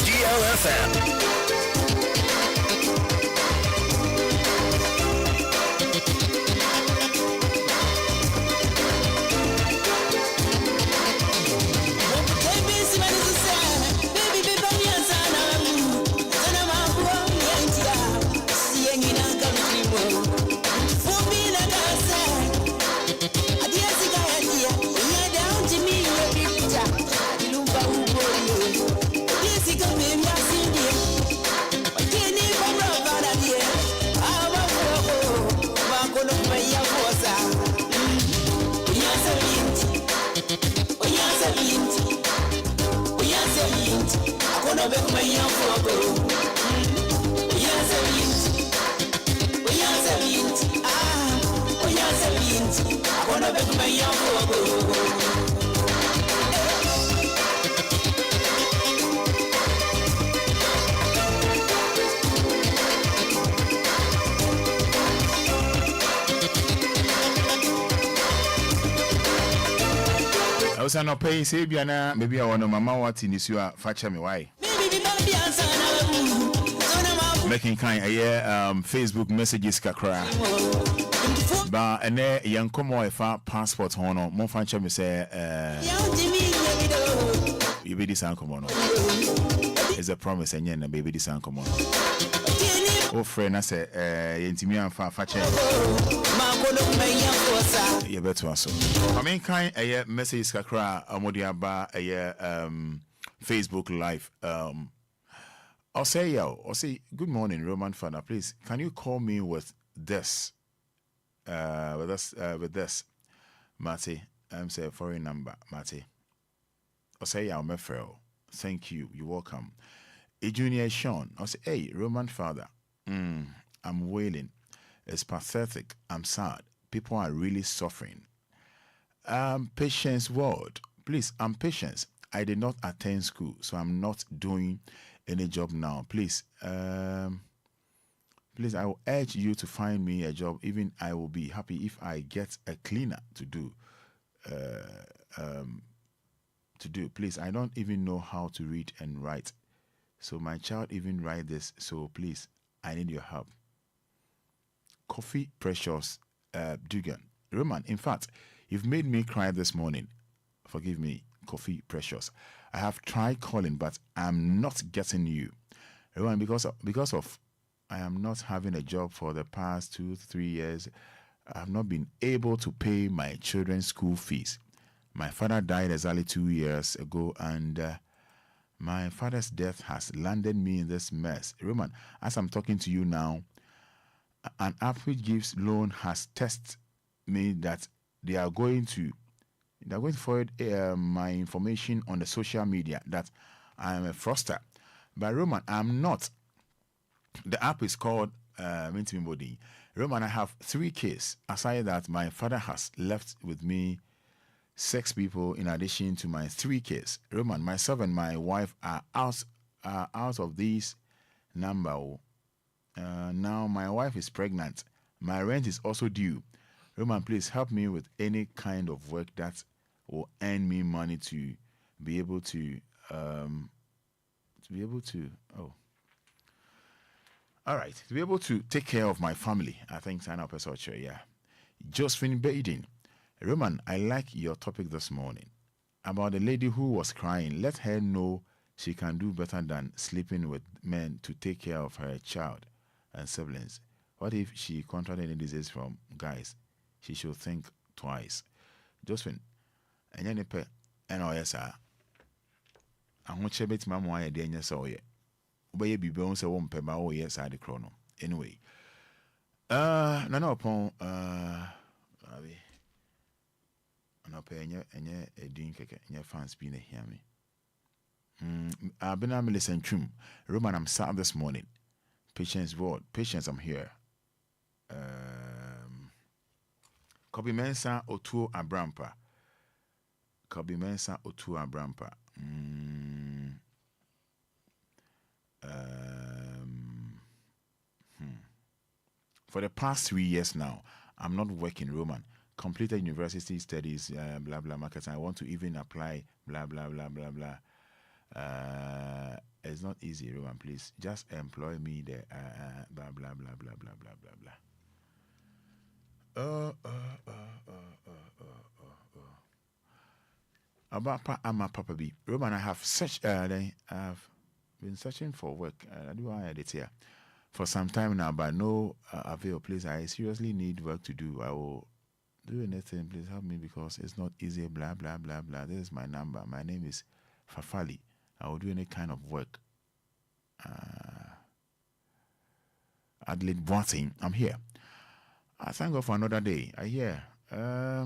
DLFM. Also, no pay, say, Biana, maybe I want to Mama what in this you are fetch me. Why? Making kind a year Facebook messages kakra. But and there young come if passport hono, more fancy me say, you be this uncle mono. It's a promise and yen, baby, this uncle mono. Oh, friend, I say, Intimian Fache. You better also. I mean, kind a year message kakra, Amodia ba a year Facebook live. I'll say, good morning, Roman Fada. Please, can you call me with this? With this, Matty. I'm say foreign number, Matty. I'll say, I'm thank you. You're welcome. A junior Sean. I'll say, hey, Roman Father. I'm wailing. It's pathetic. I'm sad. People are really suffering. Patience word. Please, I'm patient. I did not attend school, so I'm not doing any job now. Please, please, I will urge you to find me a job. Even I will be happy if I get a cleaner to do. Please, I don't even know how to read and write. So my child even write this. So please, I need your help. Coffee Precious Dugan. Roman, in fact, you've made me cry this morning. Forgive me, Coffee Precious. I have tried calling, but I'm not getting you. Roman, because of I am not having a job for the past 2-3 years. I have not been able to pay my children's school fees. My father died exactly 2 years ago, and my father's death has landed me in this mess. Roman, as I'm talking to you now, an app which gives loan has tested me that they are going to forward my information on the social media that I am a fraudster. But Roman, I'm not. The app is called MiPROMO. Roman, I have 3 kids. Aside that, my father has left with me 6 people in addition to my 3 kids. Roman, myself and my wife are out of this number. Now my wife is pregnant. My rent is also due. Roman, please help me with any kind of work that will earn me money to be able to to be able to take care of my family. I think sign up as such, yeah. Josephine Baden. Roman, I like your topic this morning about the lady who was crying. Let her know she can do better than sleeping with men to take care of her child and siblings. What if she contracted any disease from guys? She should think twice. Josephine, and any and yes, sir. I want to bet my moya danger so ye. Obey be bones a womp by oh yes, I the chrono. Anyway, no upon no pay any a drink and your fans being a hear me. I've been a listen trum. Roman, I'm sad this morning. Patience word. Patience, I'm here. Kobe Mensa Otu Abrampa. Kobe Mensa Otu Abrampa. For the past 3 years now, I'm not working, Roman. Completed university studies, blah blah marketing. I want to even apply, blah blah blah blah blah. It's not easy, Roman. Please just employ me there. Blah blah blah blah blah blah blah blah. About Papa B. Roman, I have I've been searching for work. I do it here for some time now, but no avail. Please, I seriously need work to do. I will do anything. Please help me because it's not easy. Blah blah blah blah. This is my number. My name is Fafali. I will do any kind of work. Adelaide Boating, I'm here. I thank God for another day. I hear. Yeah.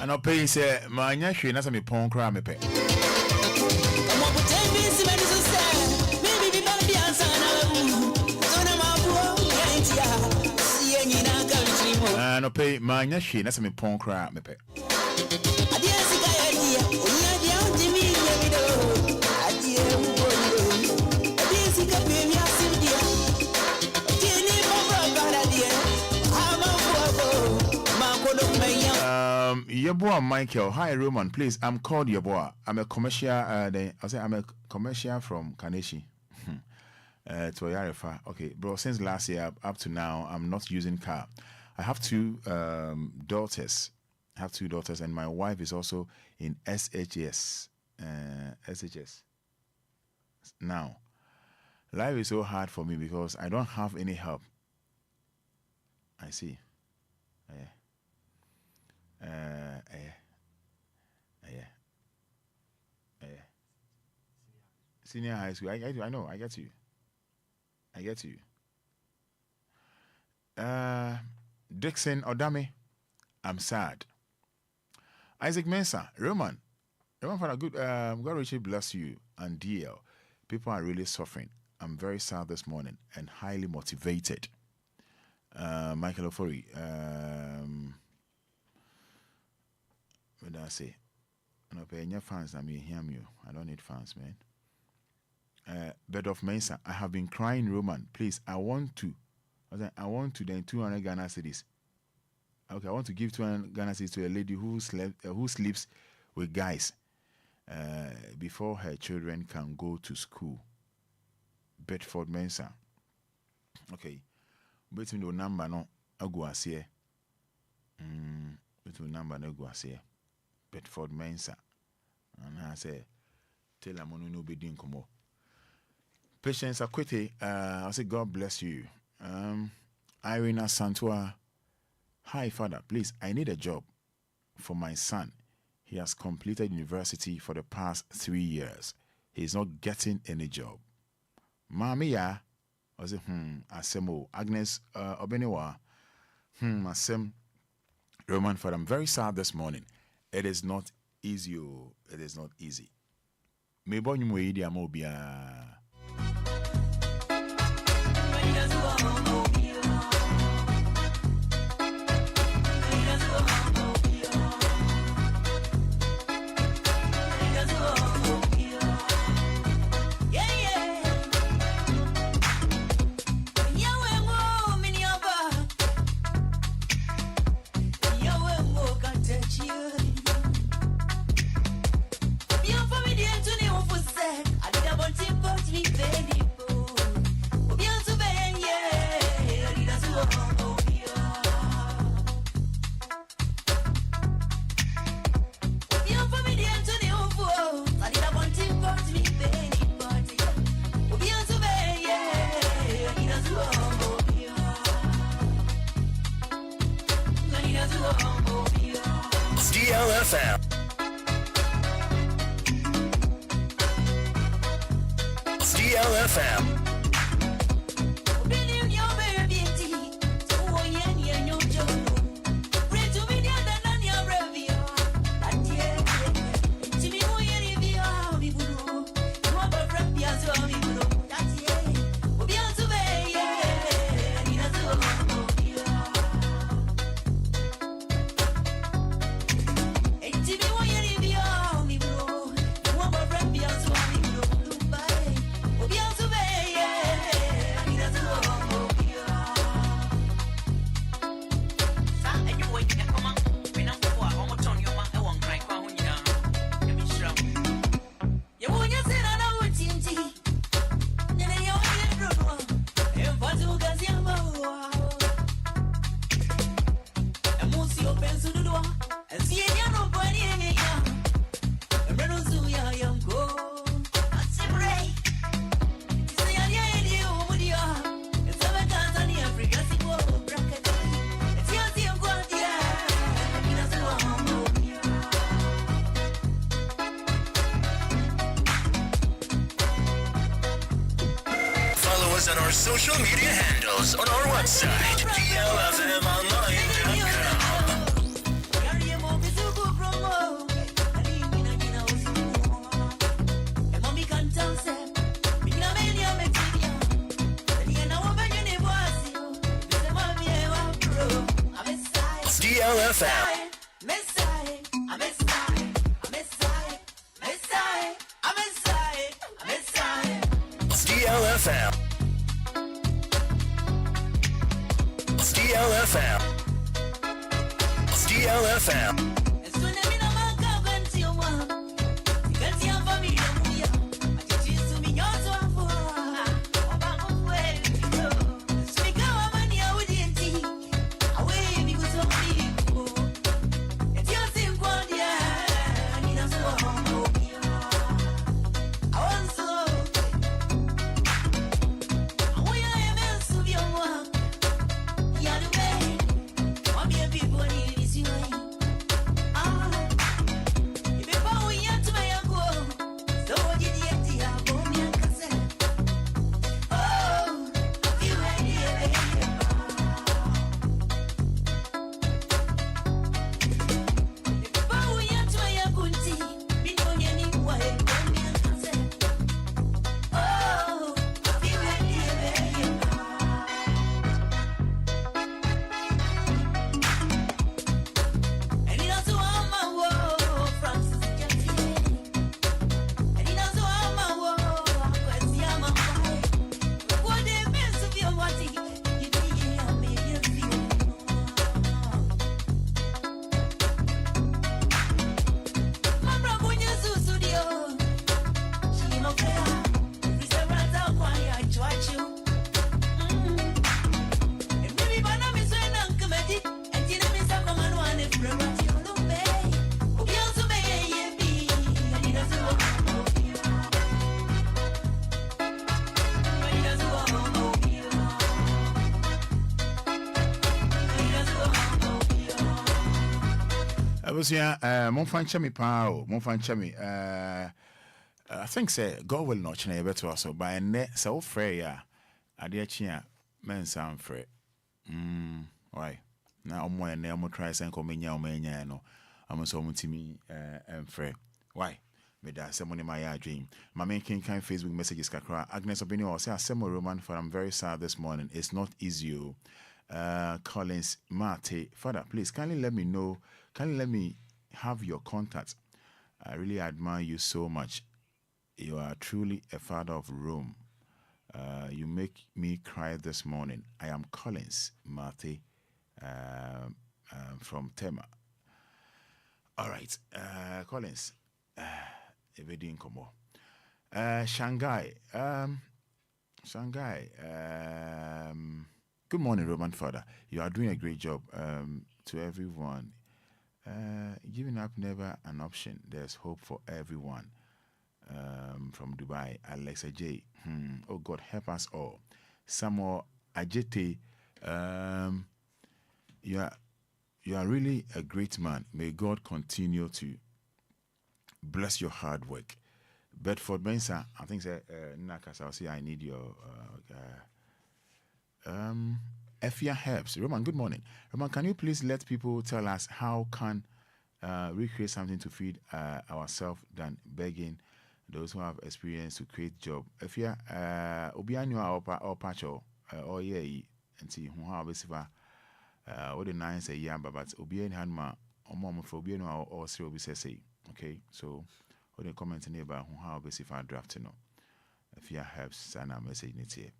And I'll pay say my nyashwe na me pon kra me pe. And I'll pay my nyashwe na me pon kra me pe. Your boy Michael, hi Roman, please. I'm called your boy. I'm a commercial. I'm a commercial from Kaneshi. To Yarefa. Okay, bro. Since last year up to now, I'm not using car. I have two daughters. And my wife is also in SHS. SHS. Now, life is so hard for me because I don't have any help. I see. Senior high school. I know. I get you. Dixon Odame, I'm sad. Isaac Mensah, Roman Fada, good. God richly bless you and DL. People are really suffering. I'm very sad this morning and highly motivated. Michael Ofori, what did I say? No, pay your fans. I mean, hear me. I don't need fans, man. Bed of Mensa. I have been crying, Roman. Please, I want to then 200 Ghana cedis. Okay, I want to give 200 Ghana cedis to a lady who sleeps with guys before her children can go to school. Bedford Mensa. Okay, between the number no aguasie. Between number no aguasie. Bedford Mensa. And I say, tell them no be doing come. Patience Akwete, I say God bless you. Irina Santua, hi Fada, please, I need a job for my son. He has completed university for the past 3 years. He's not getting any job. Mami ya, I say, Asemo, Agnes Obenewa, Asem, Roman Fada, I'm very sad this morning. It is not easy, it is not easy. Me bonyu mo idi Obia. DLFM. DLFM. us on our social media handles on our website, DLFMonline.com. DLFM. DLFM. DLFM. DLFM. Monfancha me pao, Monfancha me. I think say God will not change better also by a net so fair. Adiachia men sound free. Why now? More and more tries and come in your mania. No, I'm so much to me and free. Why? Me da someone in my dream. My making kind Facebook messages kakra. Agnes Obinio say a similar Roman for I'm very sad this morning. It's not easy. Collins Mate Fada, please kindly let me know. Kindly let me have your contact. I really admire you so much. You are truly a father of Rome. You make me cry this morning. I am Collins Mate from Tema. All right, Collins. Shanghai. Good morning, Roman Father. You are doing a great job. To everyone, giving up never an option. There's hope for everyone. From Dubai, Alexa J. Oh God, help us all. Samuel Ajete. You are really a great man. May God continue to bless your hard work. Bedford Benson, I think Nakas, I'll say I need your Efia helps. Roman, good morning. Roman, can you please let people tell us how can we create something to feed ourselves than begging those who have experience to create job? Efia, Obia knew our patcho, or yeah, and see who have what the nine say, yeah, but Obia in Hanma, or mom for Obia no or three will be say, okay, so what the comments in about who have a draft to know. Efia helps, send a message in it here.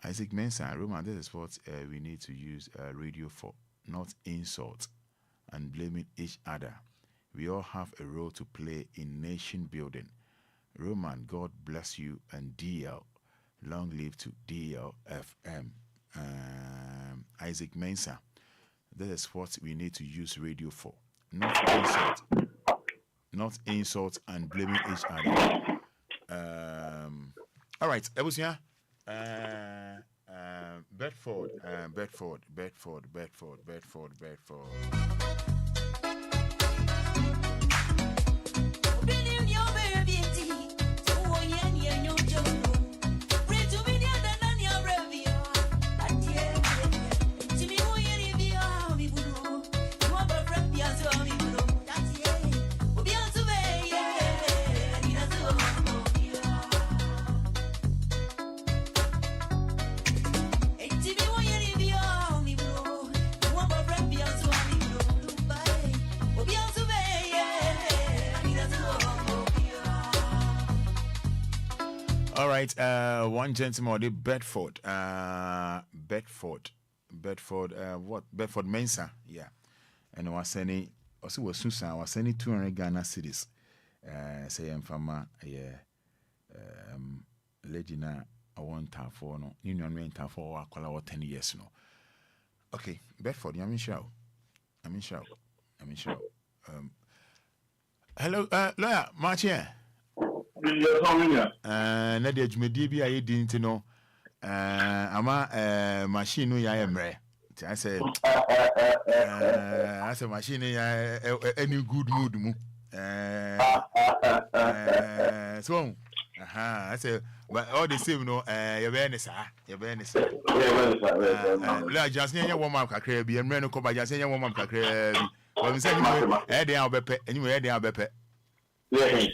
Isaac Mensah, Roman, this is what we need to use radio for, not insult and blaming each other. We all have a role to play in nation building. Roman, God bless you, and DL, long live to DLFM. Isaac Mensah, this is what we need to use radio for, not insult and blaming each other. All right, Ebusia. Bedford. All right, one gentleman, the Bedford, what? Bedford Mensa, yeah. And I was sending, also was Susan, I was sending 200 Ghana cedis. Say I'm from Legina, I want to for no, Union rent for 10 years, no. Okay, Bedford, I'm in show. Hello, lawyer, Martin. Nadia Jumedi be I didn't know. Ama machine no ya emre. I said as a machine ya any good mood mu. So I said but all the same no your awareness la just nya warm up kakra bi emre no ko ba just nya warm up kakra bi. When say you e dey abepe anyway e dey abepe. Yeah.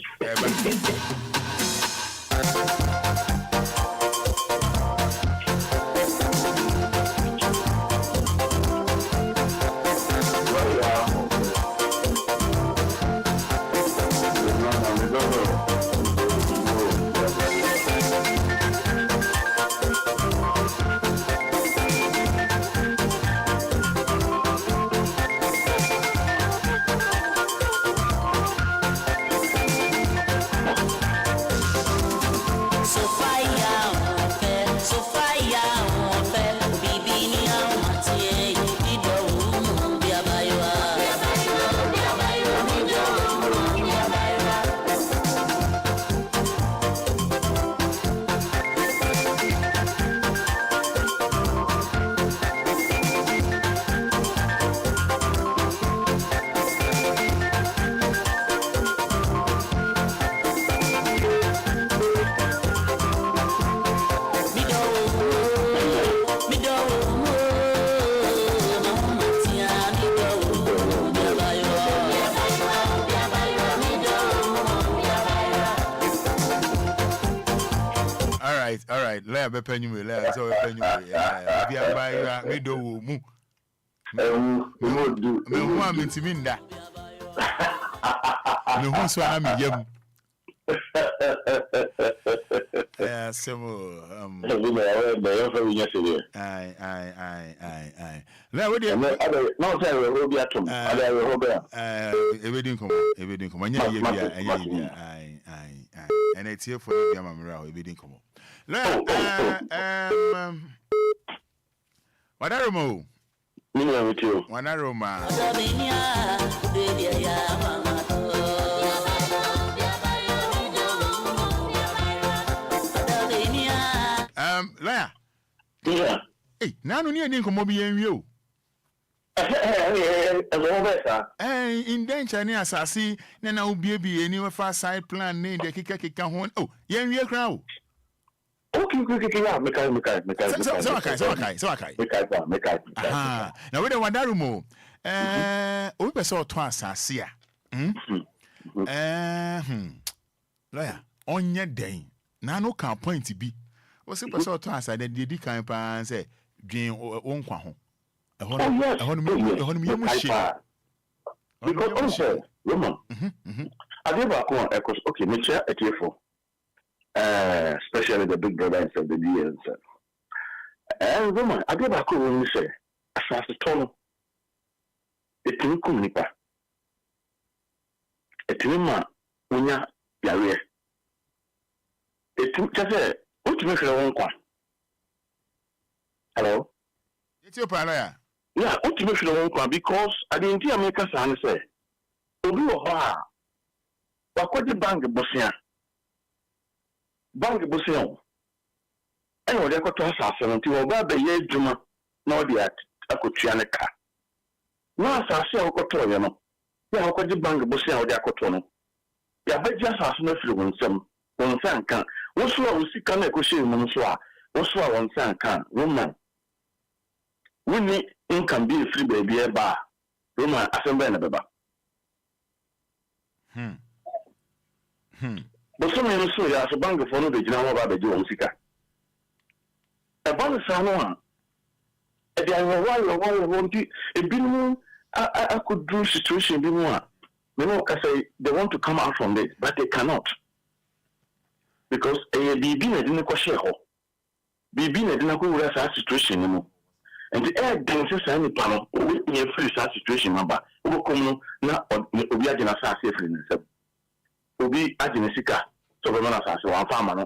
All right. Let me penny me. Let so penny me. Be a buy me do mu. Me want me to mean that. Me want so am yam. Yeah, some aye. Now what do you no say we will be at home. Everything come. Aye. And it's here for the Yamamura, everything come. What are you? One aroma. Lawyer. Yeah. Hey, now no need to come be in you. In danger near Sassy, then I'll be any far side plan named the Kika home. Oh, yeah, we are crowd. Okay. Now we don't want that room. We saw twice, Sasia. Lawyer, on your day. Now no can point to be. Was super saw twice, I did the kind of say, Dream or own quaho. I want me because also, woman, I never go on echoes. Okay, make sure at you for. Especially the big brothers of the years. And woman, I go back when we say, as fast as tunnel, it will come nipa. It will ma, when ya yare. It will just say, what you make your own one? Hello? It's your paraya. Yeah, what you make your own one because I didn't hear make us answer. Obia, what could the bank bosia? Bank Busion. And what I got to assassin until about the year Juma, no, the Akuchianica. No, I say, I got to you. Yeah, I got the bank Busia or the Akotono. Yeah, but just as no flu some one fan can. What's wrong with Sika Negotiation Monsua? What's wrong one fan can? Woman. We need income be free baby a bar. Woman, assembly and a baba. But some men say, as a bank for no, the general about the Jonesika. A bank Sanoa. And they are why a bit I could do situation be more. You know, I say they want to come out from this, but they cannot. because BB na didn't go share. BB na didn't go with that situation. And the air dances and the panel, we have free situation number. Who come now, Obia did not say free himself. Obi Ajinesika, so the man as one farmer.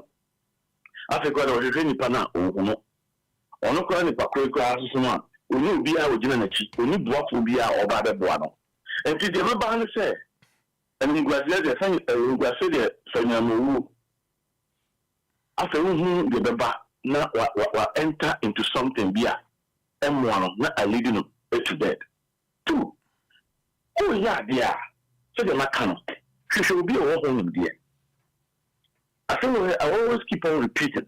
After God was a pana, or no. On no cranny, Paco, Suma, we knew Bia with Generachi, we knew Block will be our Baba Buano. And to the rubber say, and he was there, the Sanyamu. After whom the Baba now enter into something Bia. M1, not a leading to dead. 2. Oh, yeah, dear. So the Macano. She should be a home, dear. I think I always keep on repeating.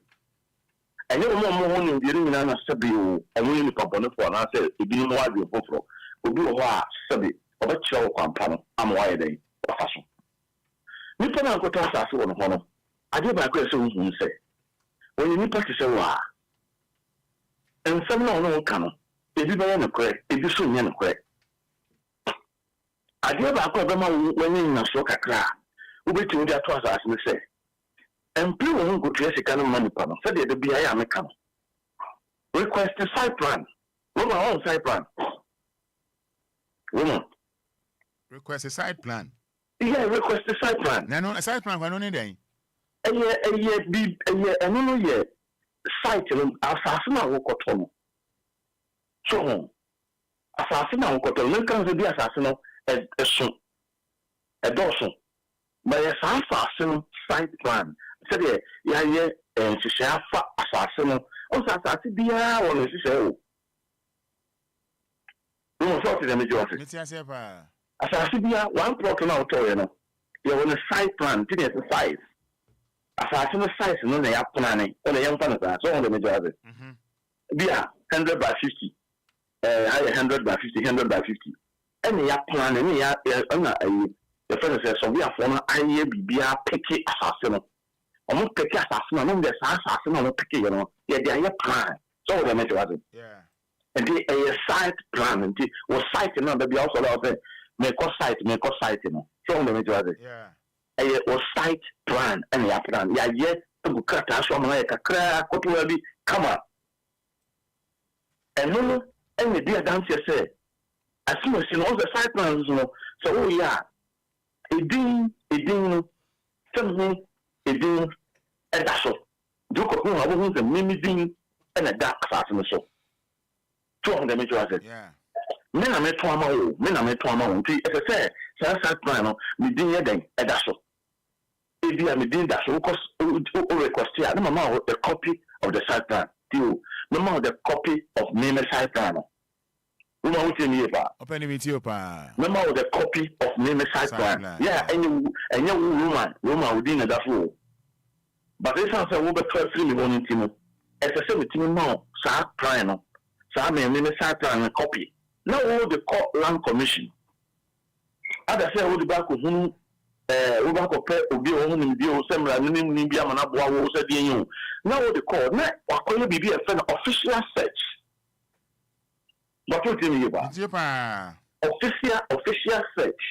I know more in the ring and a Sabi, and we need for an answer, it being wide with Buffalo. Will be a while, Sabi, or a chow company. I'm wide day, fashion. Nippon Uncle Tassa on honor. I did my question who say, when you need to say, why? And some no canon. If you buy a crack, if you soon a crack. I gave a problem when in a soca crack. We wait to their trousers, as we say. And people won't go to a kind of money panel. Said the BI American. Request a side plan. Woman on side plan. Woman. Request a side plan. Yeah, request a side plan. No, a side plan, one day. A year, and no, site assassin will cotton. So, assassin will cotton. No comes to be assassin a son, a dozen. By a assassin site plan. Said, yeah, and she shall assassin. Also, assassin be our one, she said, no, sorry, the majority. Assassin be one broken out, you know. You're on a site plan, didn't it? The size. Assassin size, no, they are planning on a young fan of that, so on the majority. Bia 100 by 50, 100 by 50, 100 by 50. And they are planning, they are the friend says, so we are for I be a picky assassin. Almost picky assassin, among the assassin on a picky, you know, yeah, they are plan. So the majority. Yeah. And they a site plan, and they was citing on the be also out there, make a site, you know, so on the majority. Yeah. Or site plan and the plan. Yeah, yet to cut us from like a crack, what will be come up. And no, and the dear dancer said, as soon as you know the site plans, so oh, yeah, a ding, something, and that's all. Do who I want the mimicking and a dark assassin so. 200 meters. Yeah. Men are made to amount, men are made to amount. As I said, site plan, we didn't get a dash. If you are doing that, so request here, no matter the copy of the site plan, no matter the copy of name site plan. No matter what you need, open it to no matter the copy of name site plan. Yeah, and you woman within that rule. But this answer will be 3 million team. As I said, with team now, site plan, so I mean, name site plan and copy. Now, all the land commission. As I said, all the back of whom. Over compare Obia on the similar Nibia Manabua was at the new. Now, the call, not or be a friend official search. What would you mean about official search?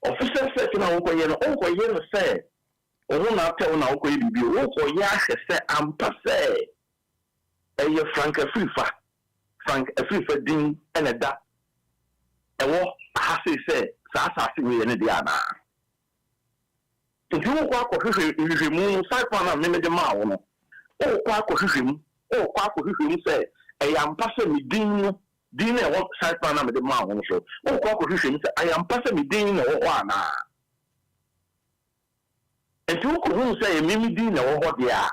Official search now, Okoyen say, or not tell now, Okoya say, I'm passe. A Frank a free for ding and a duck. And what Hassie said. Sasa we any diana. If you walk or remove side plan and the mouth, oh, quack or him, say, I am passing me dinner what side plan and the mouth. Oh, quack or him say, I am passing me dinner or one. And you could say, Mimi dinner or what they are.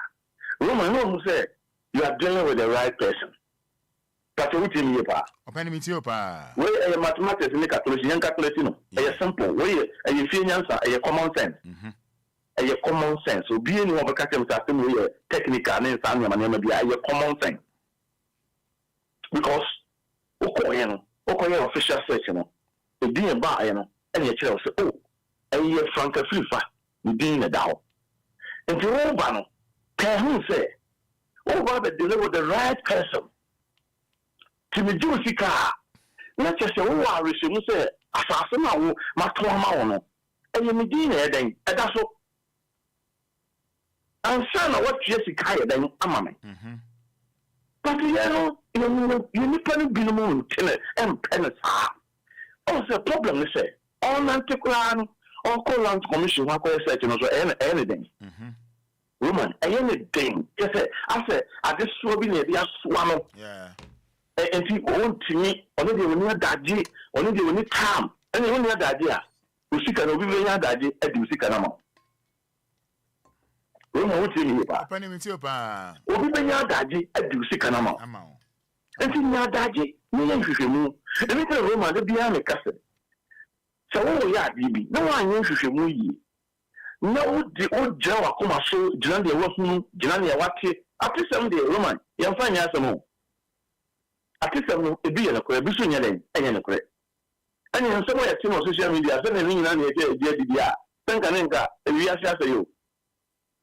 Roman who say, you are dealing with the right person. That's what you mean, pa. Open me to your pa. Where a mathematics make a young calculation. A simple way, a finance, a common sense. A common sense. So being over custom system, we are technical and some be a common sense. Because Okoyen official search, you know, a being by, you know, and your child say, oh, a year frank a free fat, you being a down. And to all banner, can who say, oh, Robert, deliver the right person. To me, do see car. Let's just say, oh, I receive, say, assassin, my 2 amount. And you mean, then, and that's all. And son, what yes, he can't then amame. But you know, you need to be the moon, and penance. Also, the problem is, all antiquarian, all land commission, what I said, anything. Woman, anything. Yes, I said, I just saw being a swallow. Yeah. And he won't to me, only they will need that G, only they will need calm, and they will need that idea. We see can be very hard idea, and you see can amount. Woman, what's in here? Penny with you, pa. We be your daddy, and you see can amount. And in your daddy, me and you move. The little woman, the behind the castle. So, yeah, baby, no one knows if you move. No, the old Jawa come so, Jandia was Jandia Wati, after some day, Roman, you'll find us a more. After some, a be a crab, soon and a crab. And in some way, on social media, sending in an idea, thank Anenka, and we are you.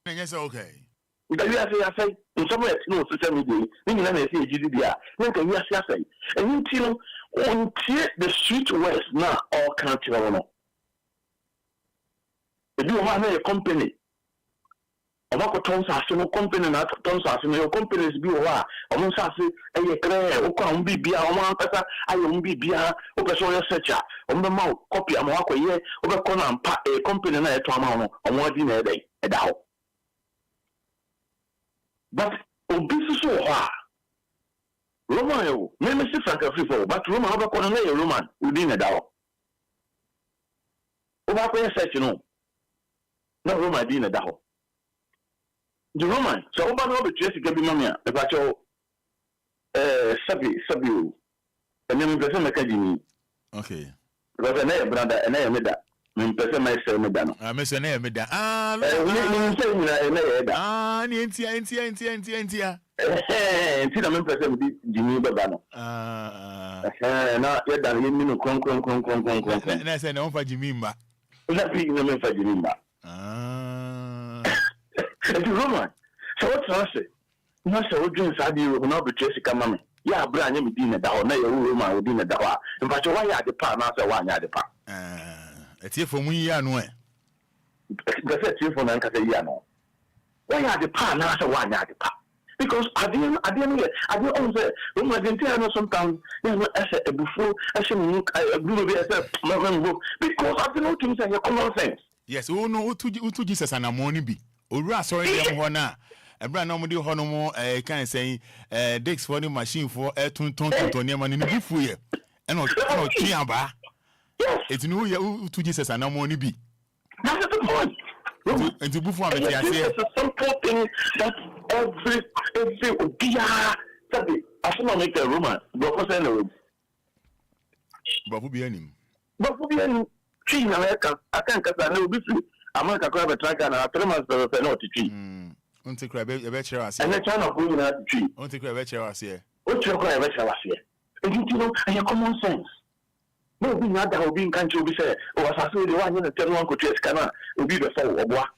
Yes, okay. I say, in some way, no social media, thinking I say GDPR, then yes, I say, and until the street west now, all country. If you want a company, a lot of tons are no company, not tons are no companies be a amongst us a clear, or come be beer, one person, I won't be beer, or person searcher, on the mouth, copy a walk a year, over corner and a company and a tomorrow, on 1 dinner a day, a dow. But obese so hard. Roman, maybe see Frank Free, but Roman over corner a Roman within a dow. Over where said you know. No Roman being a dow. The Roman, so over all the Jessica can be mamma, about your Sabu, and then person Academy. Okay. Because I never brother and I made that. Person myself, Madame. I miss a name, Madame. Intia. Until I'm person Jimmy Babano. Now, you're done, you know, and I said, no, for Jimmy. Let me know for Jimmy. Roman, so what's I say? No, so drinks I do will not be Jessica Mammy. Yeah, Brian, you dinner that or no, Roman will dinner that. And but why are the part now? One yard apart. It's here for me, I know. That's it for Nancasiano. Why are the part now? One yard apart? Because I didn't say, Roman didn't know sometimes, I said, before I should look at a book because I don't know to say your common sense. Yes, oh no, to Jesus and a morning be. Ura sorry, Hona. A brand normally honomo, can say, Dix for the machine for a ton near man in the before. And not Chiamba. Yes, it's no to Jesus and a morning be. That's the point. And to before me, I say, it's a simple thing that every Obia, I should not make a Roman, but what's any room? But who be any? But who be any? America, I can't get that no business. America grab a track and a 3 months of a penalty tree. Until crab a better as and a ton of women at the tree. Until crab a better as here. What's your crab a better as here? And you know, and your common sense. No, being not that being country will be said, or as I say, the one in the 10 1 could chase Cana will be the fall of what?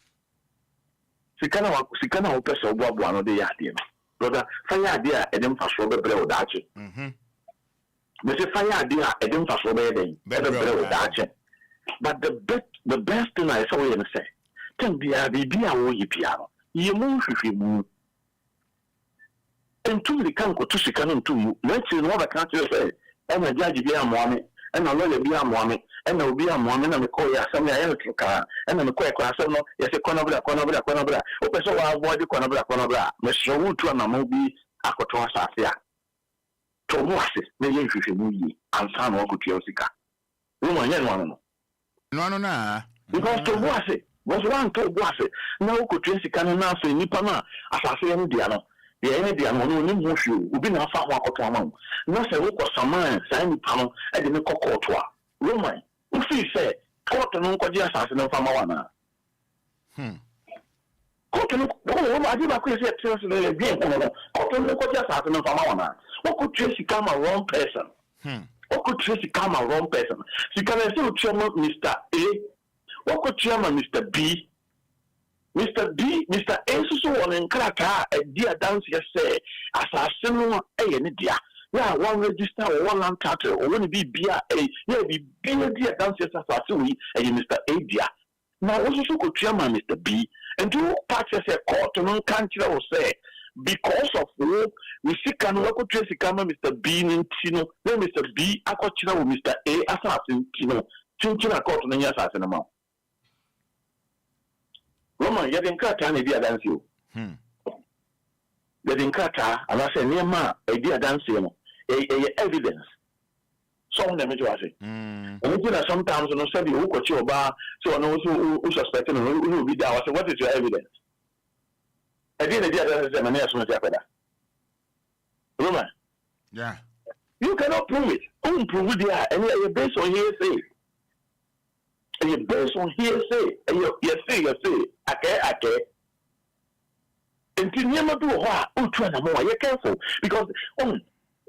Sicana will press or one of the idea. Brother, fire idea, and then fast over bread with Archie. But if fire idea, and then fast over better bread with Archie. But the best thing I saw him say, can be a baby piano. You move if you move. And to the can't go to Chicago to you. Let's see what I can't say. And a judge be a mommy, and a lawyer be a mommy, and there will be a mommy, and a call ya some electric car, and a quick class. Yes, a conabra. Open so I'll boy the conabra. Mr. Wood to a mobi, Aquatua Safia. To wash it, maybe if you move, and some more good Yosica. Woman, young one. No. Because to wash it was one to wash it. No could trace a cannon now say Nipana, as I say, Indiana. The Indian will move you, will be not far walk to a month. No, say, look for some man, sign panel, and then a cocoa. Roman, who say, Cotton, Uncle Assassin of Famawana. Cotton, I did not quit at Chelsea again. Cotton, Uncle Assassin of Famawana. What could Tracy come a wrong person? What could Tracy come a wrong person? She can still chairman Mr. A. What could chairman Mr. B? Mr. B, Mr. A, so on in Kraka, a dear dance, yes, say, as a similar A and dear. Yeah, one register or one land cattle, or one be beer A, yeah, be dear dance, yes, as I see, and Mr. A, dear. Now also could chairman Mr. B and two patches a court no country will say because of what we see can local trace Mr. B in Tino, then Mr. B Acochina with Mr. A assassin Tino, Chinchina court on the assassin amount. Roman, you didn't cut any idea dance you. You didn't cut her, and I say near ma, idea dance you, evidence. Some of them is what I say. And sometimes on Sunday, who got your bar, so I know who suspected who will be there. I say, what is your evidence? I didn't idea that is a man as soon as I Roman. Yeah. You cannot prove it. Who prove it there? And you're based on hearsay. And you're based on hearsay. And you say, okay. Until you never do what, who try to more, you're careful. Because, who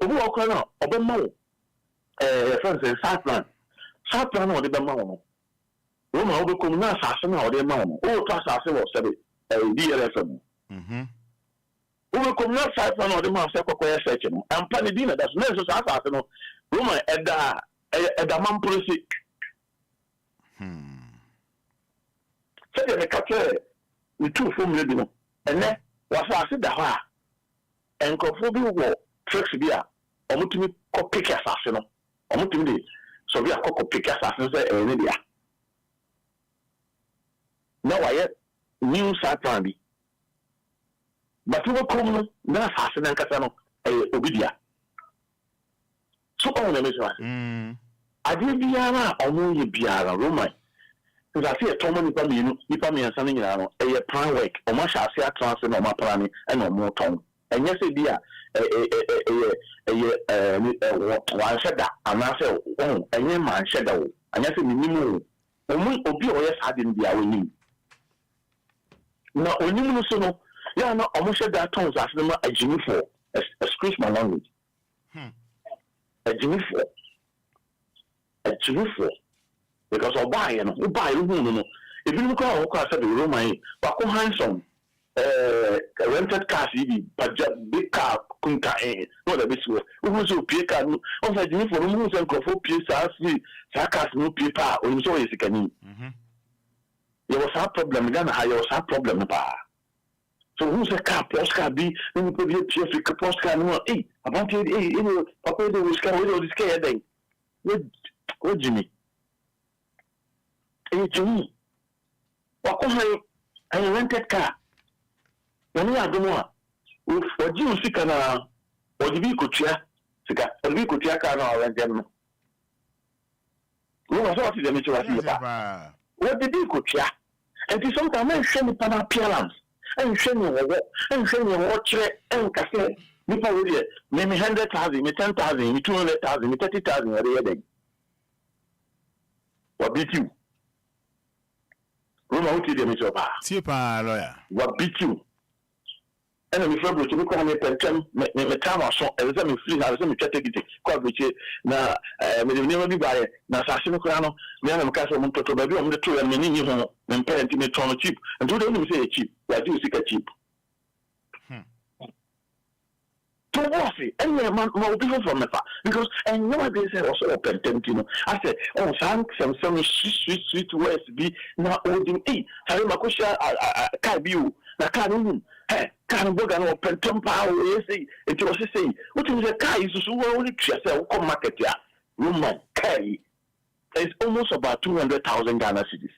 are calling out, Obama, for instance, Southland or the Bamano. Roma will come now, assassin or the Mamma. Oh, assassin was said DLFM. Who will come now, Southland or the Master section. And Panadina, that's necessary assassin. Roma at the man policy. Said the catcher with 2 full million. And then was I said the and conforming war tricks beer. Or to me, pick assassin. Omutimi so we are pick assassins in India. Now I new Satan be. But we will come now assassin and Casano Obia. So on the mission. I did Biara or no Biara Roman. Because I see a Tommy Nipami and something a prime work or much I see a transfer on my plan and no more tongue. And yes, it be one shadow, and I say, oh, and your man shadow, and yes, minimum. Obia, yes, I didn't be our new. Now, when you know, so yeah, no, almost that tones as them a Jimmy for, excuse my language. A Jimmy for, because I'll buy, and you buy, no. If you look at what I said, Roman, but go handsome. Rented cars, but big car, Kunka, not a bit. Who was your pay car? On the Jimmy for moves and Crawford Pierce, Sarkas, no paper, or so is a canoe. There was a problem, then I was a problem. So who's a car, postcard be, then you put your traffic postcard, no, about it, Papa, they will scare with all this care then. What, Jimmy? Hey, Jimmy. What was I rented car? When I don't know, what you see, can or the vehicle chair, or vehicle chair can or them. Who was out the mission? What the vehicle chair? And sometimes I send upon appearance, and send you watch and cafe. People with maybe 100,000, 10,000, 200,000, 30,000 a day. What beat you? Roma, what did you miss about? Tipa lawyer. What beat you? And I'm afraid to become a pension, my time or so, and let me flee, I was going to take it, quite which now, never be by now, Sassino, Miana Castle, Monto, baby, I'm the two and many home, and parent in a ton of cheap, and do them say cheap, why do you seek a cheap? To watch it, and you're more different from the fact, because and nowadays I was open, I said, oh, some sweet words be now holding eight, having Makusha, can't be you, I can't. Can't work on open power. Say it was say, what is a car is so only yourself come market here. Roman carry is almost about 200,000 Ghana cedis.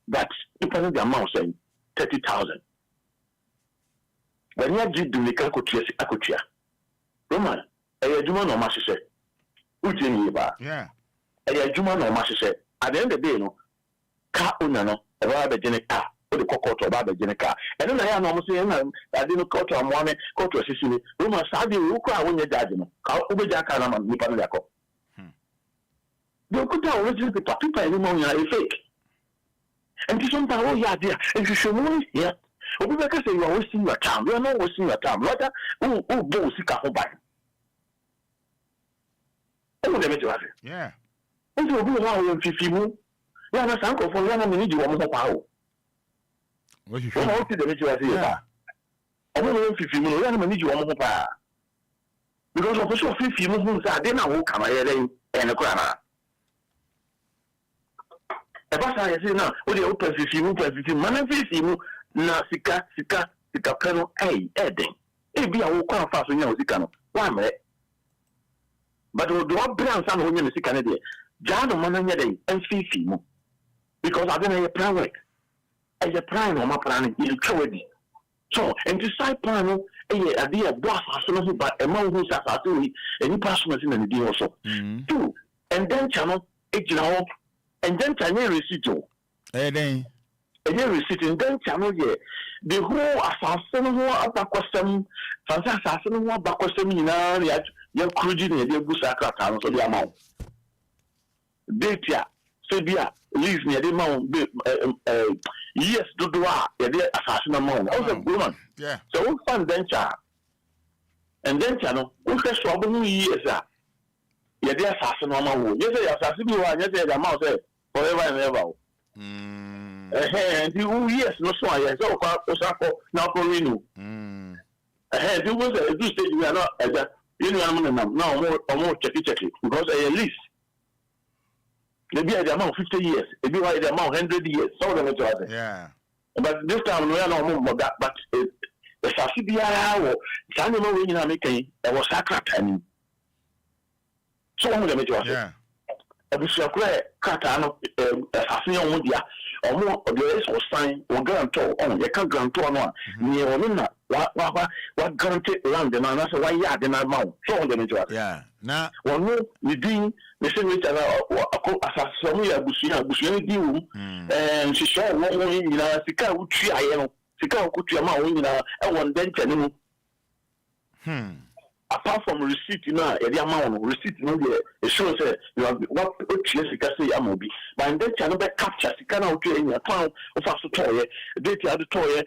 That's depending the amount saying 30,000. When you do the Kakutia, Roman, a Juma no Massy, which in Yiba, yeah, a Juma no Massy, at the end of the day, no car owner, a rather genic car. The cocoa about the Genica. And then I am almost saying, I didn't go to a morning, go to a Sicily. Rumor Sadi, who cry when you're judging. How Ubejaka and Nipanako. They could tell originally the people anymore are fake. And to some power, yeah, dear, and you should know here. Ubeka say you are wasting your time. You are not wasting your time. Rather, who goes to Kahobai? Oh, let me tell you. Yeah. And you will be how you feel. You are not uncle for young and you want more power. What you should see the ritual here. I don't know if you know, I need you one more power. Because of so few moons, I didn't know come here and a crana. Ebasa yesi na o de open sisi man fisi mu na sika kano eden e bi a wo kwa fa so nya o sika no wa me but o do brand san ho nya no sika ne de ja no man nya de fisi mu because I don't have plan work as a plan on my plan you trowedi so and to side plan no e idea boss aso no but e man who sa sa to any passion in the deal also two and then channel e jina ho and then channel receipt o then receipt and then channel the whole assassin who abakwasem fancy assassin who abakwasem nyina ya cruji na de gusa krata no so the amount data so bia lease near the amount yes do the assassin amount also woman so we fund venture and then channel we first trouble new years ya the assassin amount yes the assassin bi wa yes the amount say forever and ever and you yes no so yes so osako na ko renew you was do stage we are not you know no check because a lease maybe the amount 50 years maybe why the amount 100 years so the yeah but this time we are no more that but the sasibia wo sanu no we nyina make e was sakrata ni so we make yeah abusia kure kata no asase on dia omo there is sign o guarantor on you can guarantor no ni ono na wa guarantee land na na so wa yard na ma so on the major yeah na ono ni din me say we tell asase mo ya abusia ni di wo she show wo nyina sika wutu aye no sika wutu ma wo nyina e won den tane mu apart from receipt na the amount receipt no dey it shows you have what sika say amobi but then channel be capture sika na otu enya town of aso toye date ya de toye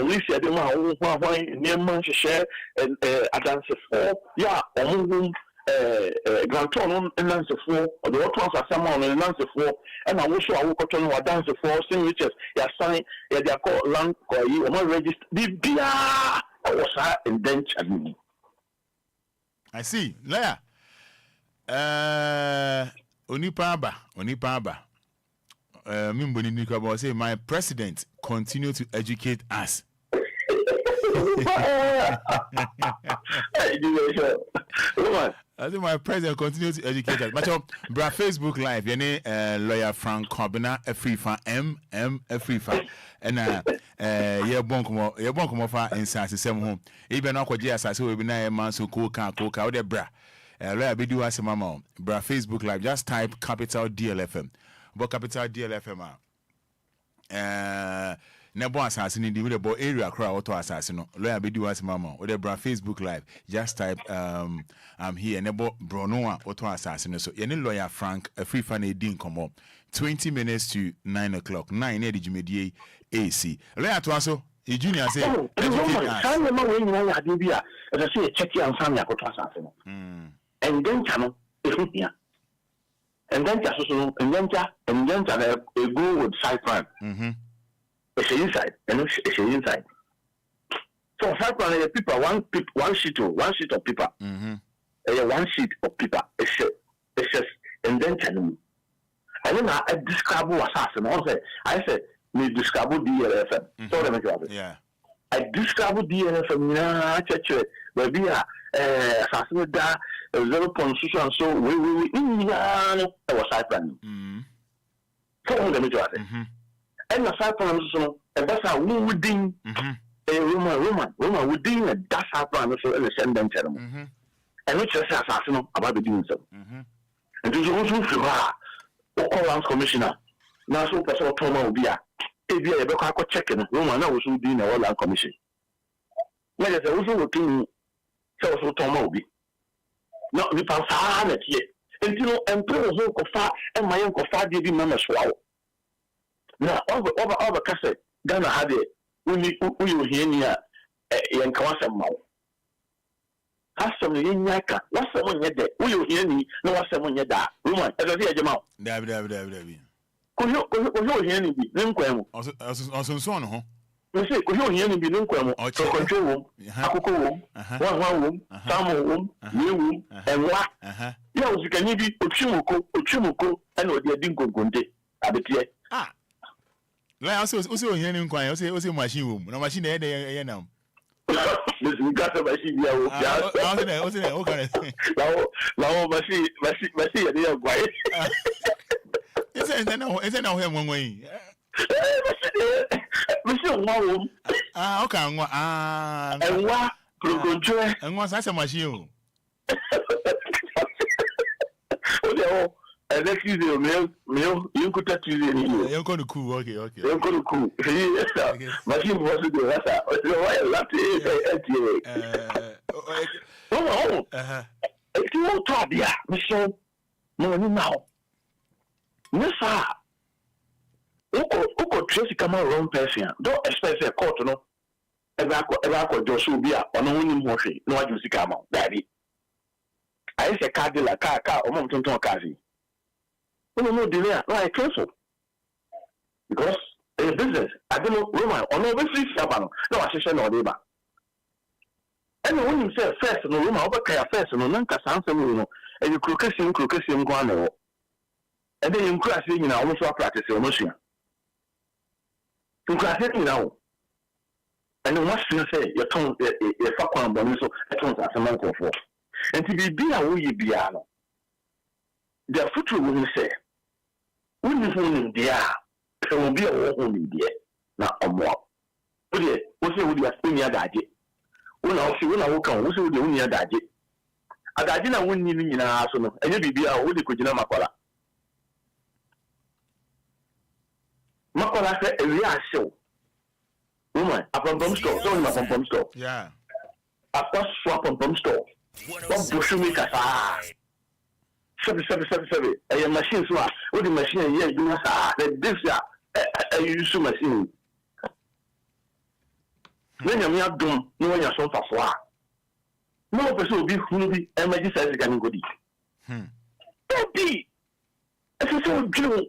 list ya de ma ho neman hye advance for ya omo grantor no dance for or the what was asama no dance for and I wish I would go to dance for signatures ya sign ya they call land ko yi omo register bibia was ha indenture ni I see. Laya. Onipa aba. Mimboni Nikabo say my president continue to educate us. I think my president continue to educate us. But bra Facebook live, yene lawyer Frank Kobina Afrifa MM Afrifa. And ye bon komo fa instance sem ho. Even na kwaje asase we bi na e man so koka o de bra. Lawyer be do asema ma. Bra Facebook live, just type capital DLFM. But capital DLFM nebo asase ni di we the area crowd auto asase no lawyer be do asema ma. O de bra Facebook live, just type I'm here nebo brono auto asase no so ye ne lawyer Frank Afrifa na edin komo 20 minutes to 9 o'clock 9 e di jumedie AC lawyer to aso e junior say can you know when you are bia as I say check your family akoto asase no and then channel here and then just so and then a go with side plan it's inside and it's inside so side plan is people one sheet of paper one sheet of paper it's just and then channel and then I describe what I said me describe DLFM so let me go yeah I describe DLFM na cheche we be assassin da 0.6 so we no was side plan so let me go and the side plan so and that's how we within Roman within a dash side plan so and send them channel and which is assassin about the doing so and there's also for land commissioner now so person Obia Obia e be ko check no Roman na wo so di na land commission na je so wo tun so Obi no ni pa sa na tie entino empro ho ko fa e mayen ko fa de bi mama so awo na over kase Ghana ha de uni ohie ni a yen ka wasem mawo hasem yen nyaka wasem nye de uni ohie ni na wasem nye da Roman e do se ejema dabi ko ohie ni bi ne nkwa mu osonson no ho we say ko ohie ni bi ne nkwa mu so control wo akoko wo wan wo samo wo yewu enwa ya osikani bi otwimoko ena odi adi nkonkonte abetie Like also here in Enquires, also machine room. No machine there now. Listen, got a machine here. Okay. Now, machine, quiet. Isn't now him one way. Okay. And what? And what's that a machine? And next Tuesday, you could touch you. You're going to cool. Okay. You're going to cool. Machine was to do that. If you want to be a mission, no, now. Miss Uko Tracy come around person. Don't expect a court, no. Ever Joshua be a on a winning motion. No, I just come out, daddy. I say, car, or mountain to a kazi. No delay, right? Careful. Because a business, I don't know, Roman, or no, free Sabano, no association or labor. And when you say first, no room, over first, no Nanka Sansa, and you crocasium guano. And then you crash in almost practice your motion. You crash it now. And then what you say, your tongue, a fuck on Boniso, a tongue as a month for. And to be a wee piano. The future will say, when you phone in the air, there will be a war in the air, not a more. But yet, what's it with your spring your daddy? When I see when I walk on, what's it with your own daddy? I didn't win in our arsenal, and you'll be a woody Kujina Makola said, a real show. Woman, a pump store, don't my pump store. Yeah. A bus swap on pump store. What bush you make us? 7. A machine swap. What the machine here do us? This a use machine. When you're not doing, no one you're so far. No person will be who be emergency says you can go deep. Don't be. As I said, drill.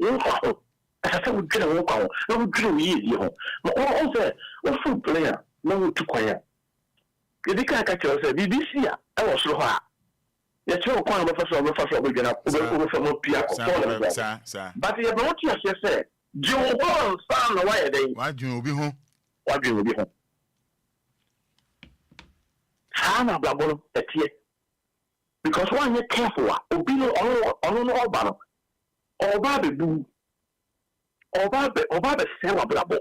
As I said, drill. No drill easy. Also, what food player? No too quiet. You can't catch yourself. BBC, I was so hard. You tell one of us over again over from Obia. But you have not just said, Joe Ball, son, why they? Why do you be home? Why do you be home? Hana Blabolo, a tear. Because one you're careful, Obino or Bano, or Baby Boo, or Baby Sarah Blabo,